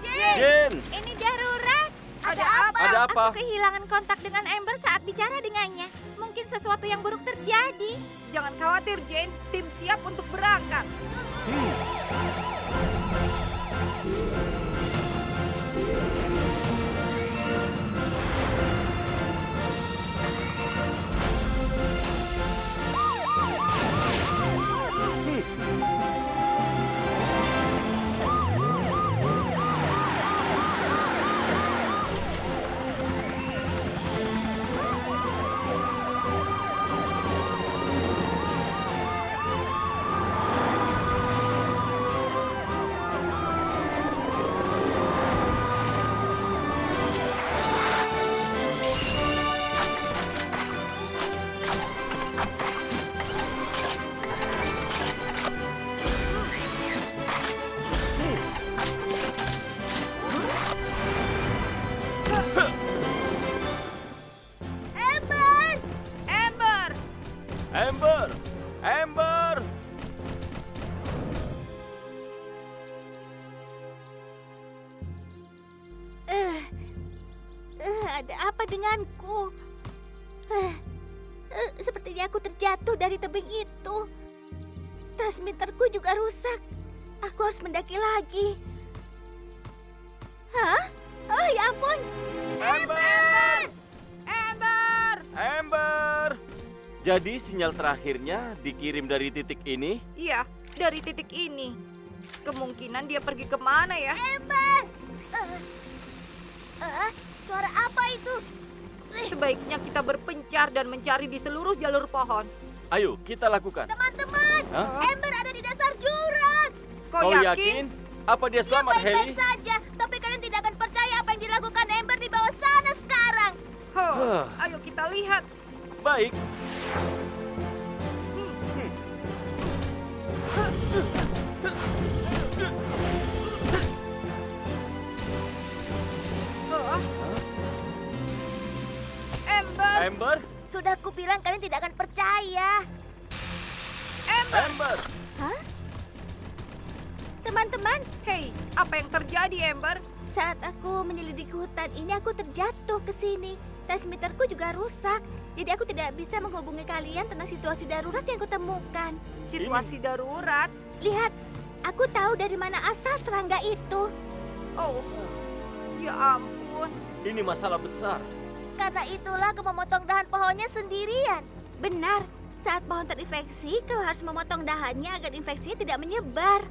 Jane! Ini darurat. Ada apa? Ada apa? Aku kehilangan kontak dengan Ember saat bicara dengannya. Mungkin sesuatu yang buruk terjadi. Jangan khawatir, Jane. Tim siap untuk berangkat. Ember! Amber! Amber! Ada apa denganku? Sepertinya aku terjatuh dari tebing itu. Transmitterku juga rusak. Aku harus mendaki lagi. Hah? Oh ya ampun. Amber! Ember! Amber! Jadi sinyal terakhirnya dikirim dari titik ini? Iya, dari titik ini. Kemungkinan dia pergi kemana ya? Suara apa itu? Sebaiknya kita berpencar dan mencari di seluruh jalur pohon. Ayo, kita lakukan. Teman-teman, Hah? Ember ada di dasar jurang. Kau yakin? Apa dia selamat, Dia baik-baik Heli? saja, tapi kalian tidak akan percaya apa yang dilakukan Ember di bawah sana sekarang. Ayo kita lihat. Baik. Ember! Amber? Sudah kubilang kalian tidak akan percaya. Amber! Hah? Teman-teman, Hei, apa yang terjadi, Ember? saat aku menyelidiki hutan ini aku terjatuh ke sini. Transmitterku juga rusak. Jadi aku tidak bisa menghubungi kalian tentang situasi darurat yang kutemukan. Situasi darurat? Lihat, aku tahu dari mana asal serangga itu. Oh, ya ampun. Ini masalah besar. Karena itulah aku memotong dahan pohonnya sendirian. Benar, saat pohon terinfeksi, kau harus memotong dahannya agar infeksinya tidak menyebar.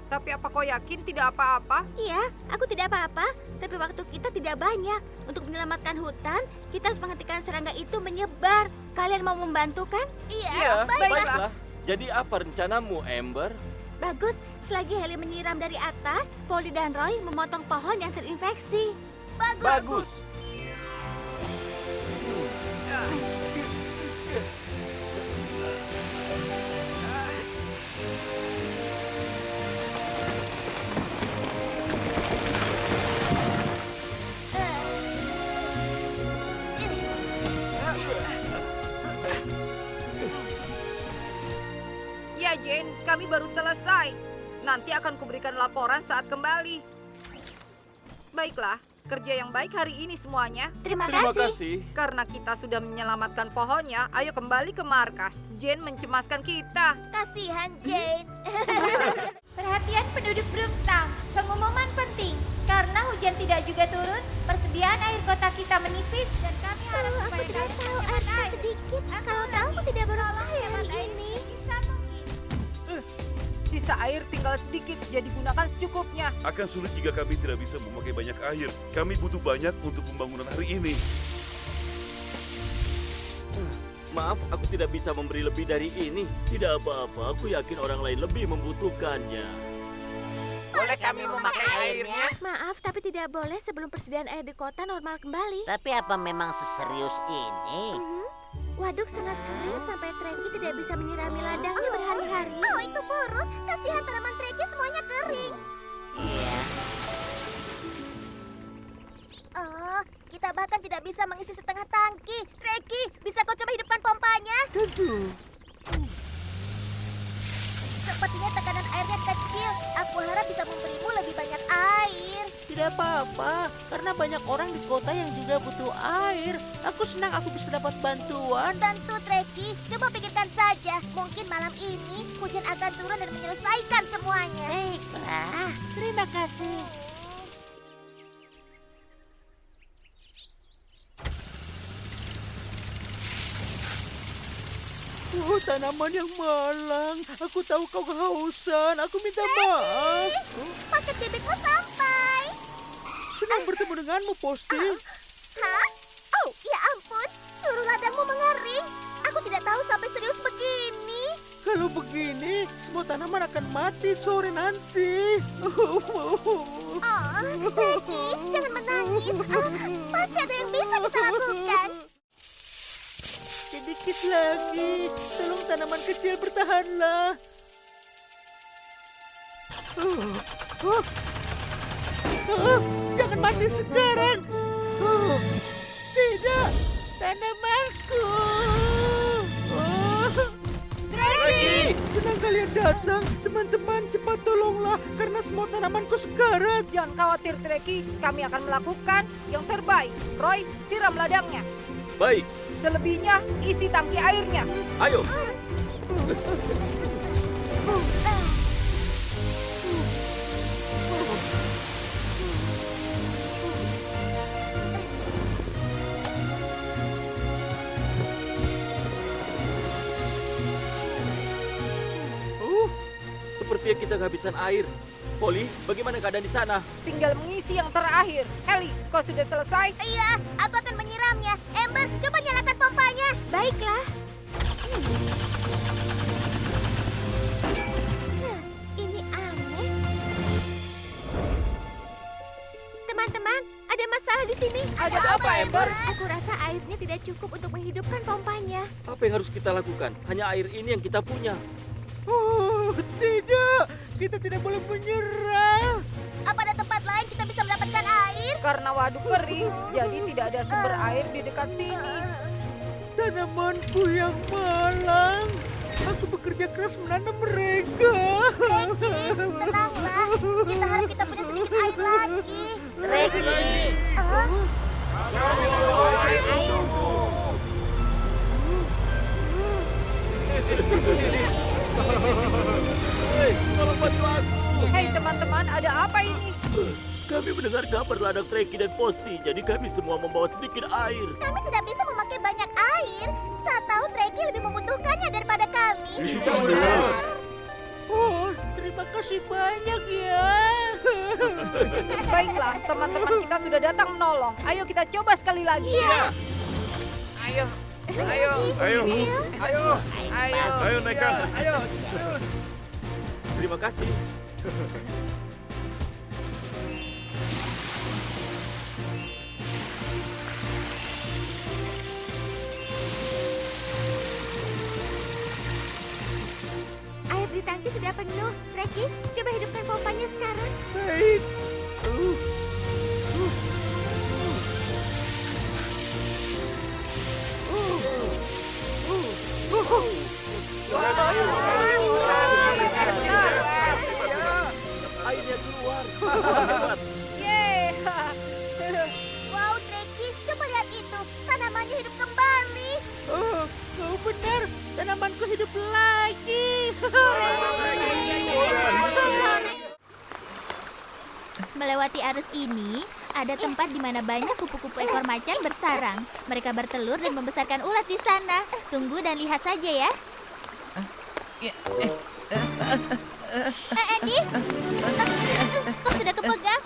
Tapi apa kau yakin tidak apa-apa? Iya, aku tidak apa-apa, tapi waktu kita tidak banyak. Untuk menyelamatkan hutan, kita harus menghentikan serangga itu menyebar. Kalian mau membantu kan? Iya, baiklah. Jadi apa rencanamu, Amber? Bagus, selagi Heli menyiram dari atas, Polly dan Roy memotong pohon yang terinfeksi. Bagus. Ya, Jane, kami baru selesai. Nanti akan kuberikan laporan saat kembali. Baiklah, kerja yang baik hari ini semuanya. Terima Terima kasih. kasih. Karena kita sudah menyelamatkan pohonnya, ayo kembali ke markas. Jane mencemaskan kita. Kasihan Jane. Perhatian penduduk Broomstown, pengumuman penting. Karena hujan tidak juga turun, persediaan air kota kita menipis dan kami harap Aku supaya tidak kalian tahu menghemat air air. sedikit. Kalau tahu aku tidak berusaha hari Hemat air ini. sebisa mungkin. Si Sisa air tinggal sedikit, jadi gunakan secukupnya. Akan sulit jika kami tidak bisa memakai banyak air. Kami butuh banyak untuk pembangunan hari ini. Maaf, aku tidak bisa memberi lebih dari ini. Tidak apa-apa, aku yakin orang lain lebih membutuhkannya. Boleh kami memakai airnya? Maaf, tapi tidak boleh sebelum persediaan air di kota normal kembali. Tapi apa memang seserius ini? Waduk sangat kering sampai Treki tidak bisa menyirami ladangnya berhari-hari. Oh, itu buruk. Kasihan tanaman Treki semuanya kering. Iya. Oh, kita bahkan tidak bisa mengisi setengah tangki. Treki, bisa kau coba hidupkan pompanya? Tentu. Sepertinya tekanan airnya kecil. Aku harap bisa memberimu lebih banyak air. Tidak apa-apa, karena banyak orang di kota yang juga butuh air. Aku senang aku bisa dapat bantuan. Tentu, Treki. Coba pikirkan saja. Mungkin malam ini hujan akan turun dan menyelesaikan semuanya. Baiklah, terima kasih. Oh, tanaman yang malang. Aku tahu kau kehausan. Aku minta maaf. Paket bebekmu sampai. Senang bertemu denganmu, Posti. Hah? Oh, ya ampun. Seluruh ladangmu mengering. Aku tidak tahu sampai serius begini. Kalau begini, semua tanaman akan mati sore nanti. Oh, Treki, jangan menangis. Pasti ada yang bisa kita lakukan. Sedikit lagi. Tolong tanaman kecil bertahanlah. Jangan mati sekarang. Tidak, tanamanku. Treki! Senang kalian datang. Teman-teman, cepat tolonglah karena semua tanamanku sekarat. Jangan khawatir, Treki. Kami akan melakukan yang terbaik. Roy, siram ladangnya. Baik, Selebihnya, isi tangki airnya. ayo. Sepertinya kita kehabisan air. Polly, bagaimana keadaan di sana? Tinggal mengisi yang terakhir. Ellie, kau sudah selesai? Iya, aku akan menyiramnya. Ember, coba nyalakan pompanya. Baiklah. Ini aneh. Teman-teman, ada masalah di sini. Ada apa, Ember? Aku rasa airnya tidak cukup untuk menghidupkan pompanya. Apa yang harus kita lakukan? Hanya air ini yang kita punya. Oh, tidak. Kita tidak boleh menyerah. Apa ada tempat lain kita bisa mendapatkan air? Karena waduk kering, jadi tidak ada sumber air di dekat sini. Tanamanku yang malang. Aku bekerja keras menanam mereka. Tenanglah, kita harap kita punya sedikit air lagi. Hei, tolong bantu aku. Hei teman-teman, ada apa ini? Kami mendengar kabar ladang Treki dan Posti, jadi kami semua membawa sedikit air. Kami tidak bisa memakai banyak air. Saat tahu Treki lebih membutuhkannya daripada kami. Oh, terima kasih banyak ya. Baiklah, teman-teman kita sudah datang menolong. Ayo kita coba sekali lagi. Ayo, ayo, Ayo, ayo, ayo. ayo naikkan. Ayo. Terima kasih. Air di tangki sudah penuh. Treki, coba hidupkan pompanya sekarang. Baik. Airnya keluar. Hebat. Yeay. Wow, Treki, coba lihat itu. Tanamannya hidup kembali. Oh, kau benar. Tanamanku hidup lagi. Melewati arus ini, ada tempat di mana banyak kupu-kupu ekor macan bersarang. Mereka bertelur dan membesarkan ulat di sana. Tunggu dan lihat saja ya. Andy, kau sudah kepegang?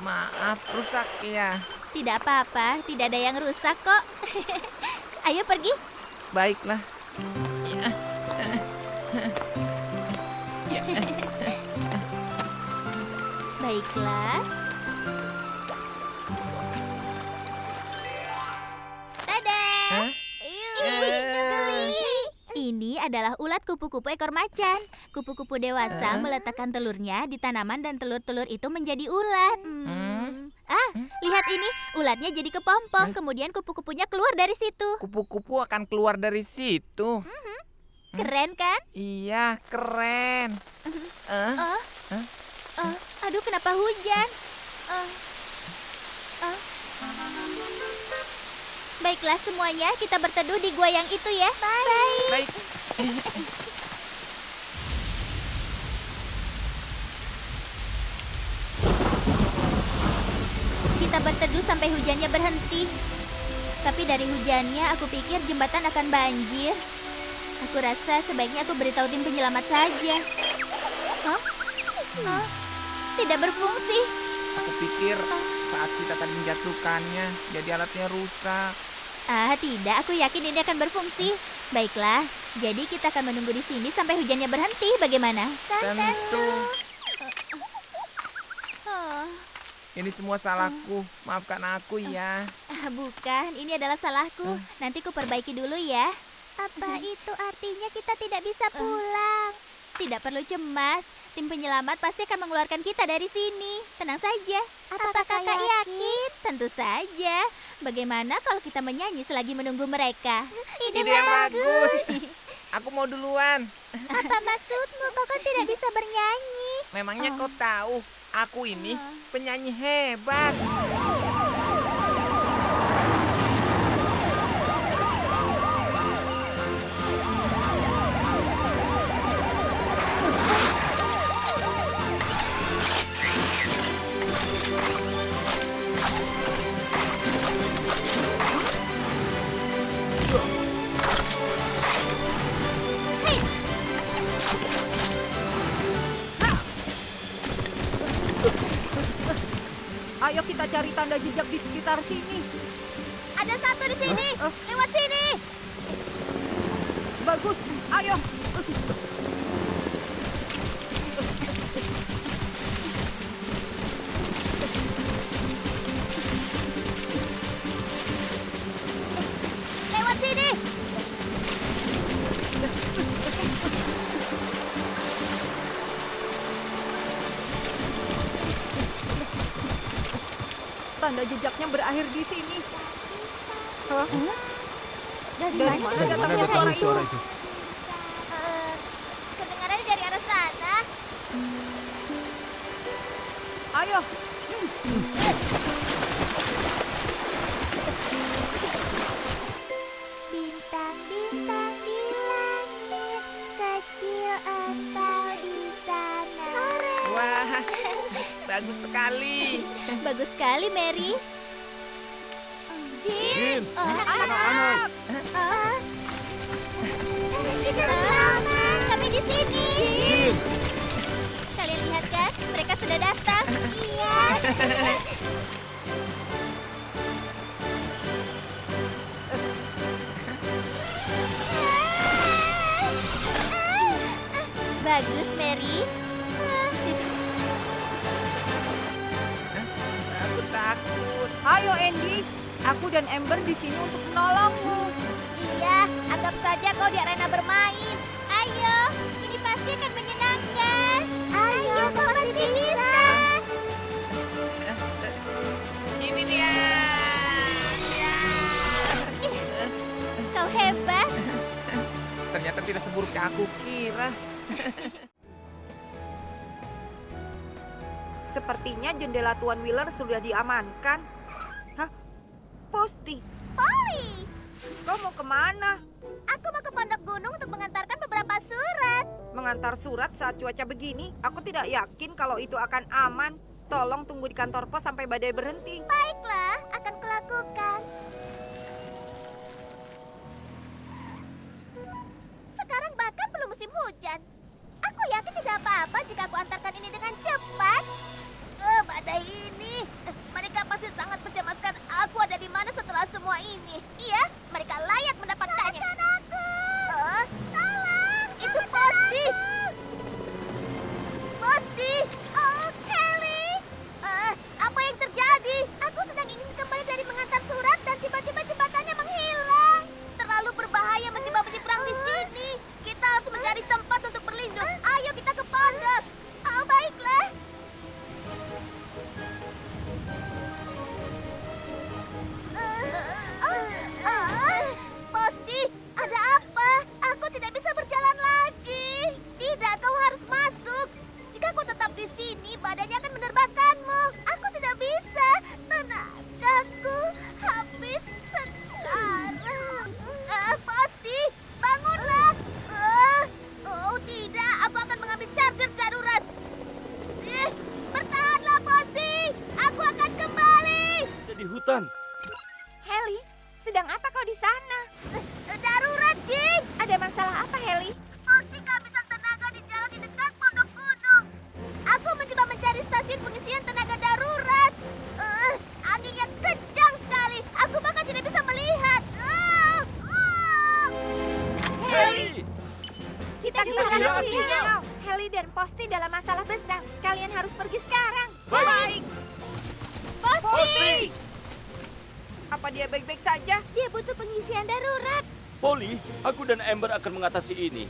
Maaf, rusak ya. Tidak apa-apa, tidak ada yang rusak kok. Ayo pergi. Baiklah. Baiklah. Tada! Hah? Ini adalah ulat kupu-kupu ekor macan. Kupu-kupu dewasa meletakkan telurnya di tanaman dan telur-telur itu menjadi ulat. Lihat ini, ulatnya jadi kepompong, kemudian kupu-kupunya keluar dari situ. Kupu-kupu akan keluar dari situ. Keren kan? Iya, keren. Aduh, kenapa hujan? Baiklah semuanya, kita berteduh di gua yang itu ya. Baik. Kita berteduh sampai hujannya berhenti. Tapi dari hujannya, aku pikir jembatan akan banjir. Aku rasa sebaiknya aku beritahu tim penyelamat saja. Tidak berfungsi. Aku pikir saat kita tadi menjatuhkannya, jadi alatnya rusak. Tidak, aku yakin ini akan berfungsi. Baiklah, jadi kita akan menunggu di sini sampai hujannya berhenti. Bagaimana? Tentu. Ini semua salahku. Maafkan aku ya. Bukan, ini adalah salahku. Nanti ku perbaiki dulu ya. Apa itu artinya kita tidak bisa pulang? Tidak perlu cemas. Tim penyelamat pasti akan mengeluarkan kita dari sini. Tenang saja. Apakah kakak yakin? Tentu saja. Bagaimana kalau kita menyanyi selagi menunggu mereka? Ide yang bagus. Aku mau duluan. Apa maksudmu? Kau kan tidak bisa bernyanyi. Memangnya kau tahu, aku ini penyanyi hebat. Ayo kita cari tanda jejak di sekitar sini. Ada satu di sini. Lewat sini. Bagus, ayo. Lewat sini. Tanda jejaknya berakhir di sini. Hah? Dari Dari mana mana datangnya datang suara itu? Kedengarannya dari arah sana. Ayo. Bintang-bintang di langit, kecil atau di sana. Wah, bagus sekali. Bagus sekali, Mary. Jin, Anak-anak. kita selamat. Kami di sini. Kalian lihat kan? Mereka sudah datang. Iya. Bagus, Mary. Aku takut. Ayo Andy, aku dan Amber di sini untuk menolongmu. Iya, anggap saja kau di arena bermain. Ayo, ini pasti akan menyenangkan. Ayo, kau pasti bisa. Ini dia. Ya. Kau hebat. Ternyata tidak seburuk yang aku kira. Sepertinya jendela Tuan Wheeler sudah diamankan. Hah? Posti, Polly, kau mau kemana? aku mau ke pondok gunung untuk mengantarkan beberapa surat. Mengantar surat saat cuaca begini? Aku tidak yakin kalau itu akan aman. Tolong tunggu di kantor pos sampai badai berhenti. Baiklah, akan kulakukan. Heli, sedang apa kau di sana? Darurat, Jin. Ada masalah apa, Heli? Pasti kehabisan tenaga di jalan di dekat pondok gunung. Aku mencoba mencari stasiun pengisian tenaga darurat. Anginnya kencang sekali. Aku bahkan tidak bisa melihat. Heli! Kita kehilangan sinyal. Heli dan Posti dalam masalah besar. Kalian harus pergi sekarang. Baik. Posti! Apa dia baik-baik saja? Dia butuh pengisian darurat. Polly, aku dan Amber akan mengatasi ini.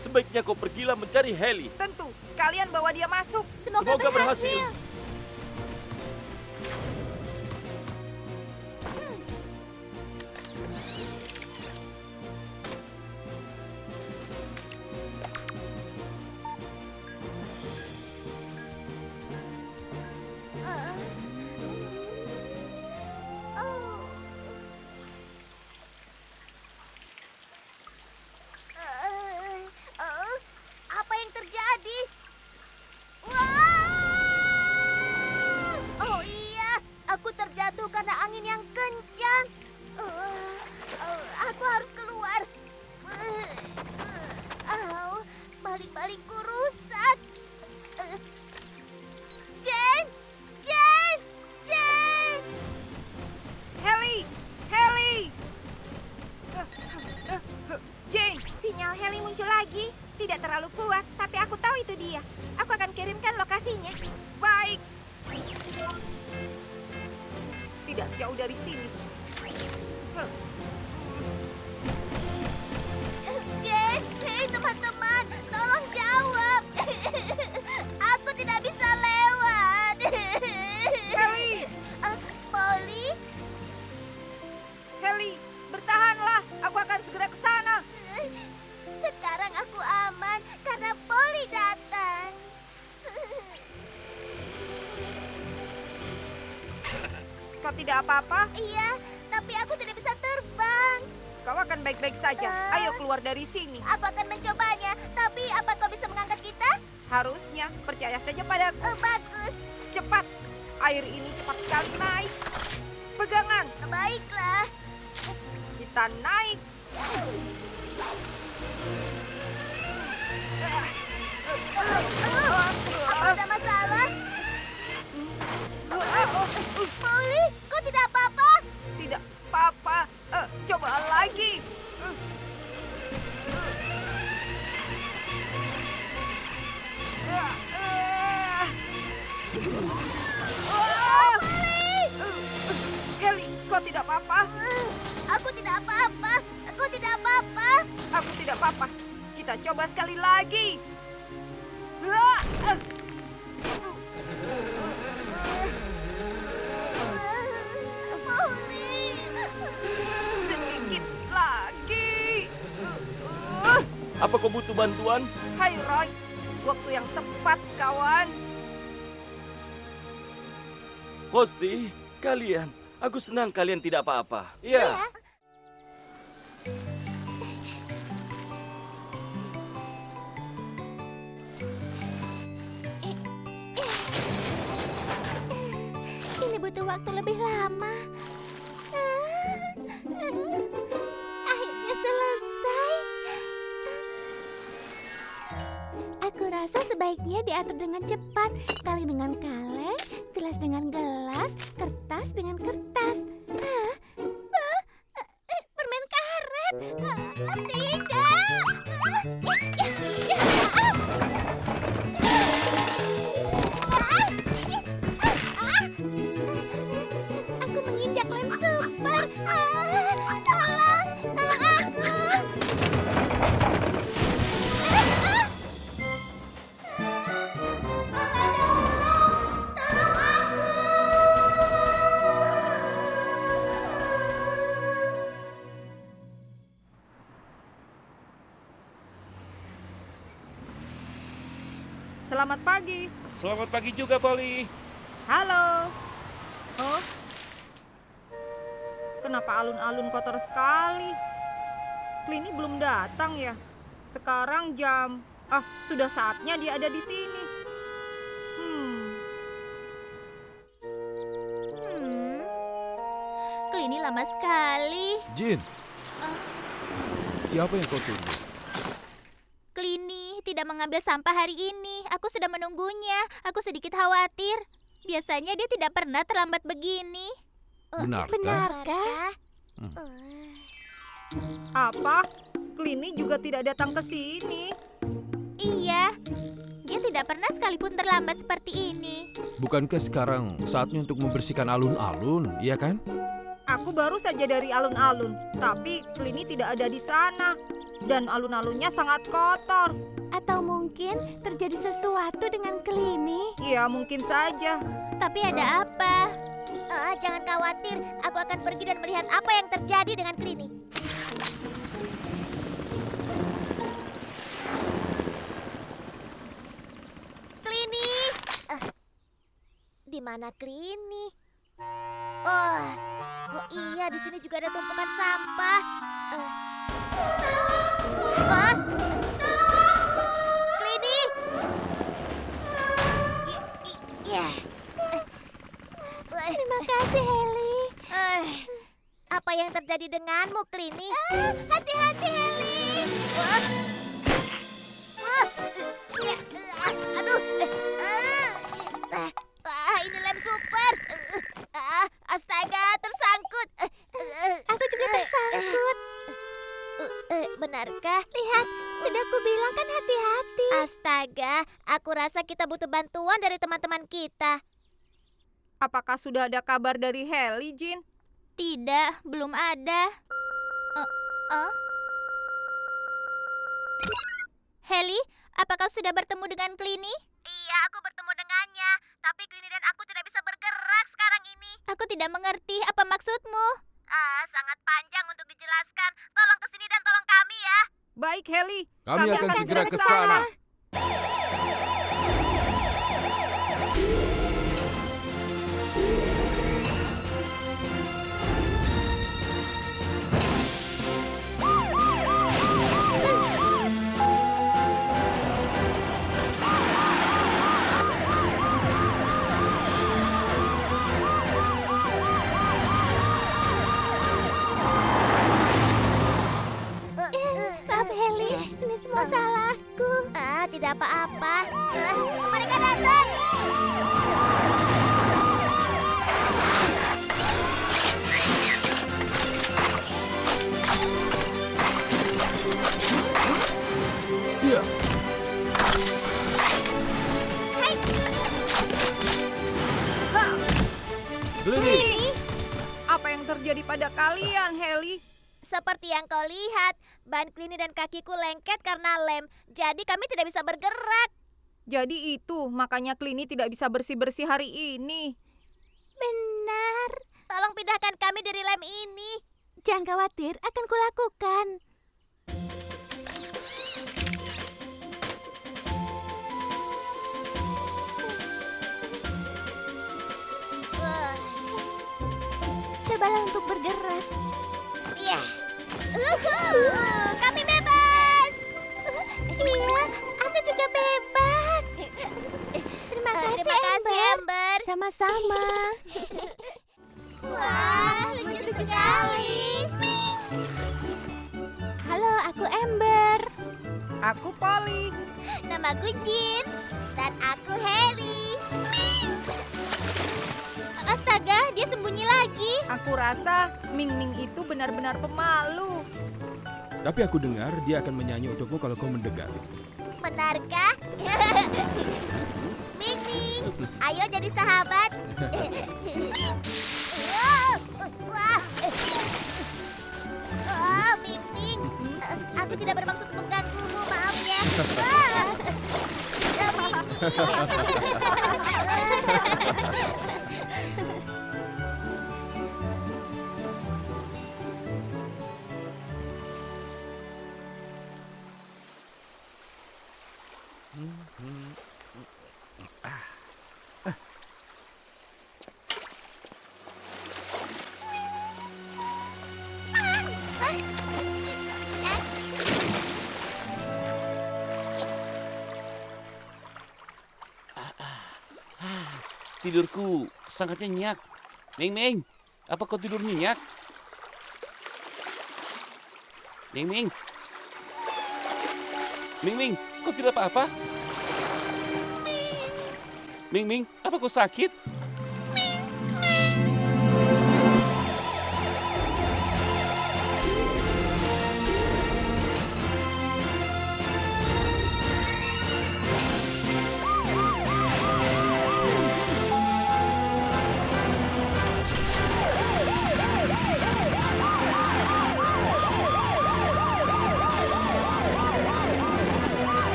Sebaiknya kau pergilah mencari Heli. Tentu, kalian bawa dia masuk. Semoga berhasil. Apa yang terjadi? Oh iya, aku terjatuh karena angin yang kencang. Aku harus keluar. Balik-balikku rusak. Jane! Jane! Jane! Heli! Heli! Jane, Sinyal Heli muncul lagi. Tidak terlalu kuat, tapi aku tahu itu dia. Aku akan kirimkan lokasinya. baik. Tidak jauh dari sini. Jane, hei teman-teman, tolong jawab. Aku tidak bisa lewat. Heli! Polly, Heli, bertahanlah. Aku akan segera ke sana. sekarang aku aman karena Polly datang. Kau tidak apa-apa? Iya, tapi aku tidak bisa terbang. Kau akan baik-baik saja. Ayo keluar dari sini. Aku akan mencobanya, tapi apa kau bisa mengangkat kita? Harusnya, percaya saja padaku. Bagus, Cepat. Air ini cepat sekali naik. Pegangan. baiklah. Kita naik. Apa ada masalah? Polly, kau tidak apa-apa? Tidak apa-apa. Coba lagi. Heli, kau tidak apa-apa? Aku tidak apa-apa. Aku tidak apa-apa. Aku tidak apa-apa. Kita coba sekali lagi. Polly. Sedikit lagi. Apa kau butuh bantuan? Hai Roy, waktu yang tepat kawan. Posti, kalian. Aku senang kalian tidak apa-apa. Iya. Ini butuh waktu lebih lama. Akhirnya selesai. Aku rasa sebaiknya diatur dengan cepat. Kaleng dengan kaleng, gelas dengan gelas, kertas dengan kertas. Permen karet. Tidak. Aku menginjak lem super. Tolong aku. Selamat pagi. Selamat pagi juga, Polly. Halo. Oh. Kenapa alun-alun kotor sekali? Clini belum datang ya? Sekarang jam... sudah saatnya dia ada di sini. Clini Lama sekali. Jin, siapa yang kau tunggu? Clini tidak mengambil sampah hari ini. Aku sudah menunggunya. Aku sedikit khawatir. Biasanya dia tidak pernah terlambat begini. Benarkah? Apa? Clini juga tidak datang ke sini. Iya, dia tidak pernah sekalipun terlambat seperti ini. Bukankah sekarang saatnya untuk membersihkan alun-alun, iya kan? Aku baru saja dari alun-alun, tapi Clini tidak ada di sana. Dan alun-alunnya sangat kotor. Atau mungkin terjadi sesuatu dengan Clini? Iya, mungkin saja. Tapi ada apa? Jangan khawatir, aku akan pergi dan melihat apa yang terjadi dengan Clini. Clini! Di mana Clini? Oh iya, di sini juga ada tumpukan sampah. Clini! Terima kasih, Heli. Apa yang terjadi denganmu, Clini? Hati-hati, Heli. Aduh. Ini lem super. Astaga, tersangkut. Aku juga tersangkut. Benarkah? Lihat, sudah kubilang kan hati-hati. Astaga, aku rasa kita butuh bantuan dari teman-teman kita. Apakah sudah ada kabar dari Heli, Jin? Tidak, belum ada. Heli, apakah kau sudah bertemu dengan Clini? Iya, aku bertemu dengannya. Tapi Clini dan aku tidak bisa bergerak sekarang ini. Aku tidak mengerti apa maksudmu. Sangat panjang untuk dijelaskan. Tolong kesini dan tolong kami ya. Baik, Heli. Kami akan segera ke sana. Maaf, Heli. Ini semua salahku. Tidak apa-apa. Mereka datang. Iya. Clini, Apa yang terjadi pada kalian, Heli? Seperti yang kau lihat, ban Clini dan kakiku lengket karena lem. Jadi kami tidak bisa bergerak. Jadi itu, makanya Clini tidak bisa bersih-bersih hari ini. Benar. Tolong pindahkan kami dari lem ini. Jangan khawatir, akan kulakukan. Cobalah untuk bergerak. Iya. Kami bebas. Iya, aku juga bebas. Terima kasih, Ember. Sama-sama. Wah, lucu sekali. Halo, aku Ember. Aku Polly. Namaku Jin. Dan aku Heli. Astaga, dia sembunyi lagi. Aku rasa Ming Ming itu benar-benar pemalu. tapi aku dengar dia akan menyanyi untukmu kalau kau mendekat. Benarkah? Ming Ming, ayo jadi sahabat. Wah. Oh, Ming Ming. Aku tidak bermaksud mengganggumu, maaf ya. Tidurku sangat nyenyak. Ming Ming, apa kau tidur nyenyak? Ming Ming. Ming Ming, kau tidak apa-apa? Ming Ming, apa kau sakit?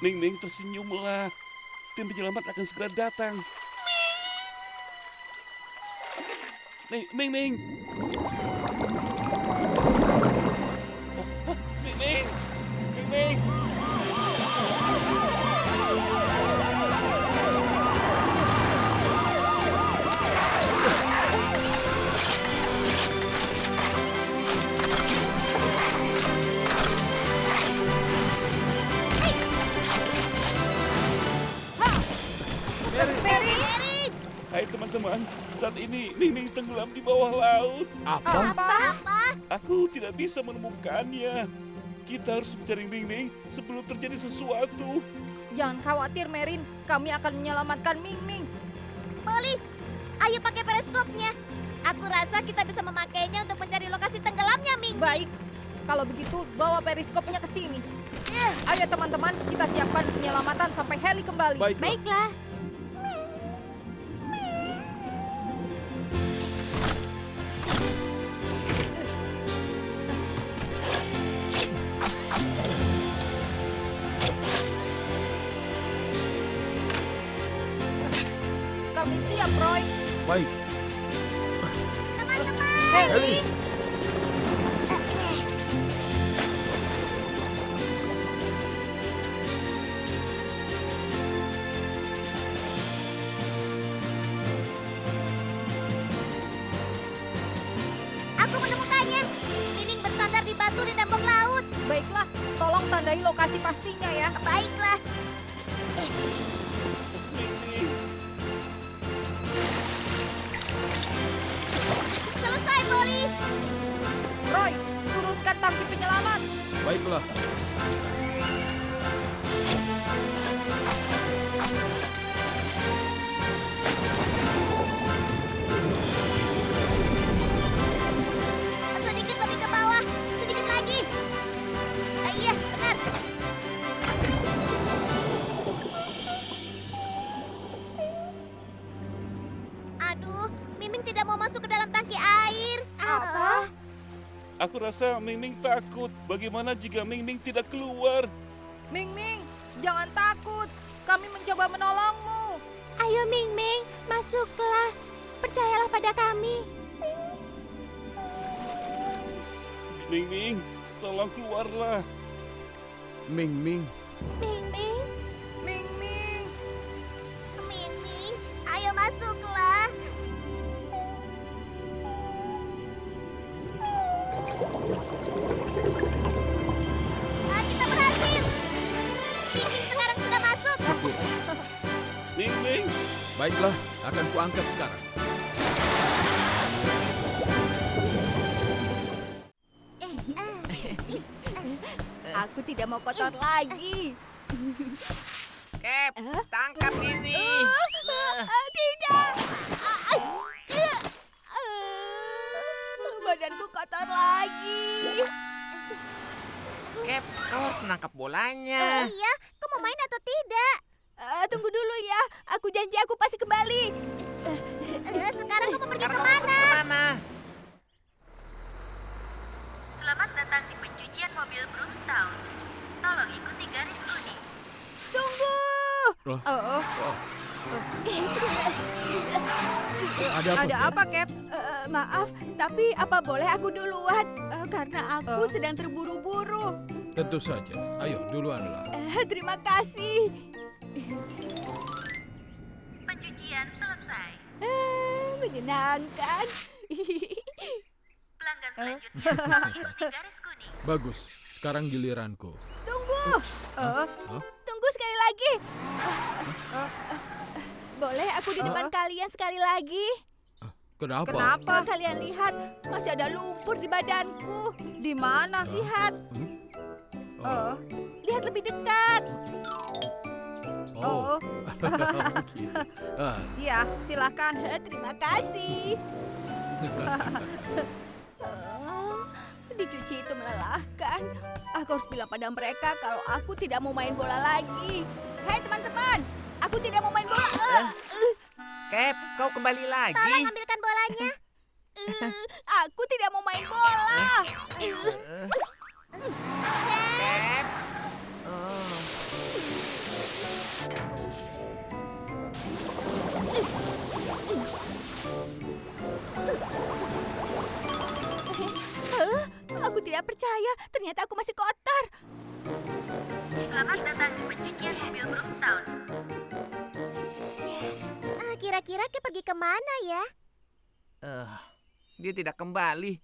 Ming Ming, tersenyumlah. Tim penyelamat akan segera datang. Ming Ming. Oh, Ming Ming. Ming Ming. Hai teman-teman, saat ini Ming Ming tenggelam di bawah laut. Apa? Aku tidak bisa menemukannya. Kita harus mencari Ming Ming sebelum terjadi sesuatu. Jangan khawatir, Merin. Kami akan menyelamatkan Ming Ming. Polly, ayo pakai periskopnya. Aku rasa kita bisa memakainya untuk mencari lokasi tenggelamnya, Ming. Baik. Kalau begitu, bawa periskopnya ke sini. Ayo teman-teman, kita siapkan penyelamatan sampai heli kembali. Baiklah. Kami siap, Roy. Baik. Heli. Aku menemukannya. Nining bersandar di batu di tembok laut. Baiklah, tolong tandai lokasi pastinya ya. Baiklah. Ming Ming. Selesai, Polly. Roy, turunkan tangki penyelamat. Baiklah. Sedikit lebih ke bawah. Sedikit lagi. Iya, benar. Aduh, Miming tidak mau masuk ke dalam tangki air. Apa? Aku rasa Ming Ming takut. Bagaimana jika Ming Ming tidak keluar? Ming Ming, jangan takut. Kami mencoba menolongmu. Ayo Ming Ming, masuklah. Percayalah pada kami. Ming Ming, tolong keluarlah. Ming Ming. Ming Ming, Ming Ming. Ming Ming, ayo masuklah. Kita berhasil. Ming Ming sekarang sudah masuk. Ming Ming. Baiklah, akan kuangkat sekarang. Aku tidak mau kotor lagi. Cap, tangkap ini. Tidak. Badanku kotor lagi. Cap, kau harus menangkap bolanya. Iya, kau mau main atau tidak? Tunggu dulu ya. Aku janji aku pasti kembali. Sekarang kamu pergi Sekarang kamu kemana? pergi kemana? Selamat datang di pencucian mobil Broomstown. Tolong ikuti garis kuning. Tunggu. Ada apa? Apa, Cap? Maaf, tapi apa boleh aku duluan? Karena aku sedang terburu-buru. Tentu saja. Ayo, duluanlah. Terima kasih. Pencucian selesai. Menyenangkan. Pelanggan selanjutnya tolong ikuti garis kuning. Bagus. Sekarang giliranku. Tunggu. Hah? Tunggu sekali lagi. Boleh aku di depan kalian sekali lagi? Kenapa? Kenapa? Kalian lihat, masih ada lumpur di badanku. Di mana? Lihat. Lihat lebih dekat. Oh. Begitu. Iya, silakan. Terima kasih. Dicuci itu melelahkan. Aku harus bilang pada mereka kalau aku tidak mau main bola lagi. Hei teman-teman, aku tidak mau main bola. Cap, kau kembali lagi. Tolong ambilkan bolanya. Aku tidak mau main bola. Cap. Oh. Aku tidak percaya, ternyata aku masih kotor. Selamat datang di pencucian mobil Broomstown. Kira-kira Cap pergi kemana ya? Dia tidak kembali.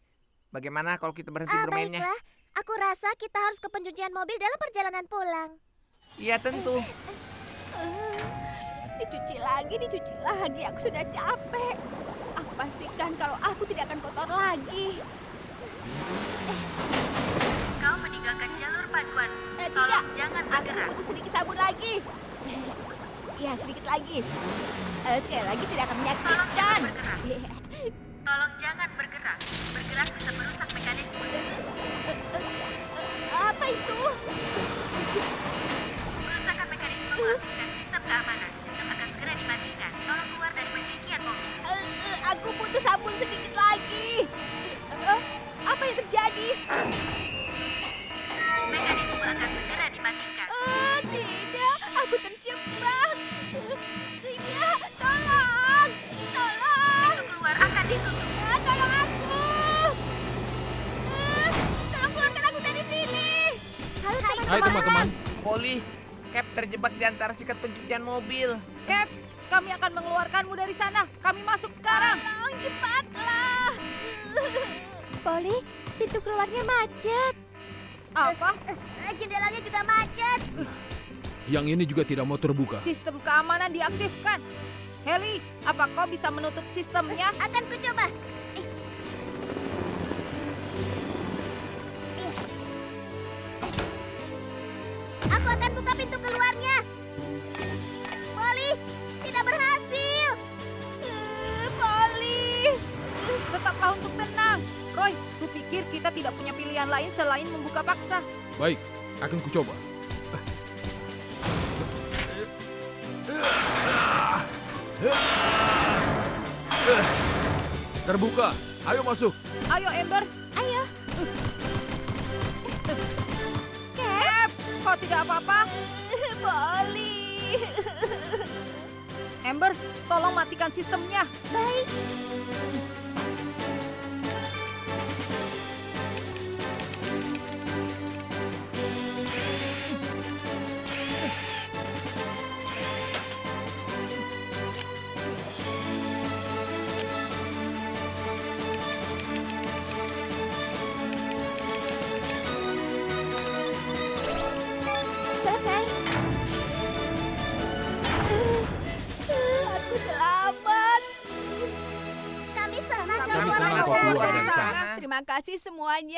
Bagaimana kalau kita berhenti bermainnya? Baiklah, aku rasa kita harus ke pencucian mobil dalam perjalanan pulang. Iya tentu. Dicuci lagi. Aku sudah capek. Aku pastikan kalau aku tidak akan kotor lagi. Kau meninggalkan jalur paduan. Tidak, Tolong jangan aku bergerak. butuh sedikit sabun lagi. Ya, sedikit lagi. Sekali lagi tidak akan menyakitkan. Tolong jangan bergerak. Bergerak bisa merusak mekanisme. Apa itu? Kerusakan mekanisme mengaktifkan sistem keamanan. Sistem akan segera dimatikan. Tolong keluar dari pencucian mobil. Aku butuh sabun sedikit lagi. Apa yang terjadi? Mekanisme akan segera dimatikan. Tidak, aku terjebak. Tidak, tolong. Pintu keluar akan ditutup. Tolong aku. Tolong keluarkan aku dari sini. Hai teman-teman. Polly, Cap terjebak di antara sikat pencucian mobil. Cap, kami akan mengeluarkanmu dari sana. Kami masuk sekarang. Tolong, cepatlah. Polly, pintu keluarnya macet. Apa? Jendelanya juga macet. Yang ini juga tidak mau terbuka. Sistem keamanan diaktifkan. Heli, apa kau bisa menutup sistemnya? Akan kucoba. Aku akan buka pintu keluarnya. Polly, tidak berhasil. Polly, tetaplah untuk tenang. Roy, kupikir kita tidak punya pilihan lain selain membuka paksa. Baik, akan kucoba. Terbuka. Ayo masuk. Ayo, Ember. Ayo. Cap, kau tidak apa-apa? Polly. Ember, tolong matikan sistemnya. Baik. Selesai. Aku selamat. Kami senang Kami senang kau keluar dari sana. Terima kasih semuanya.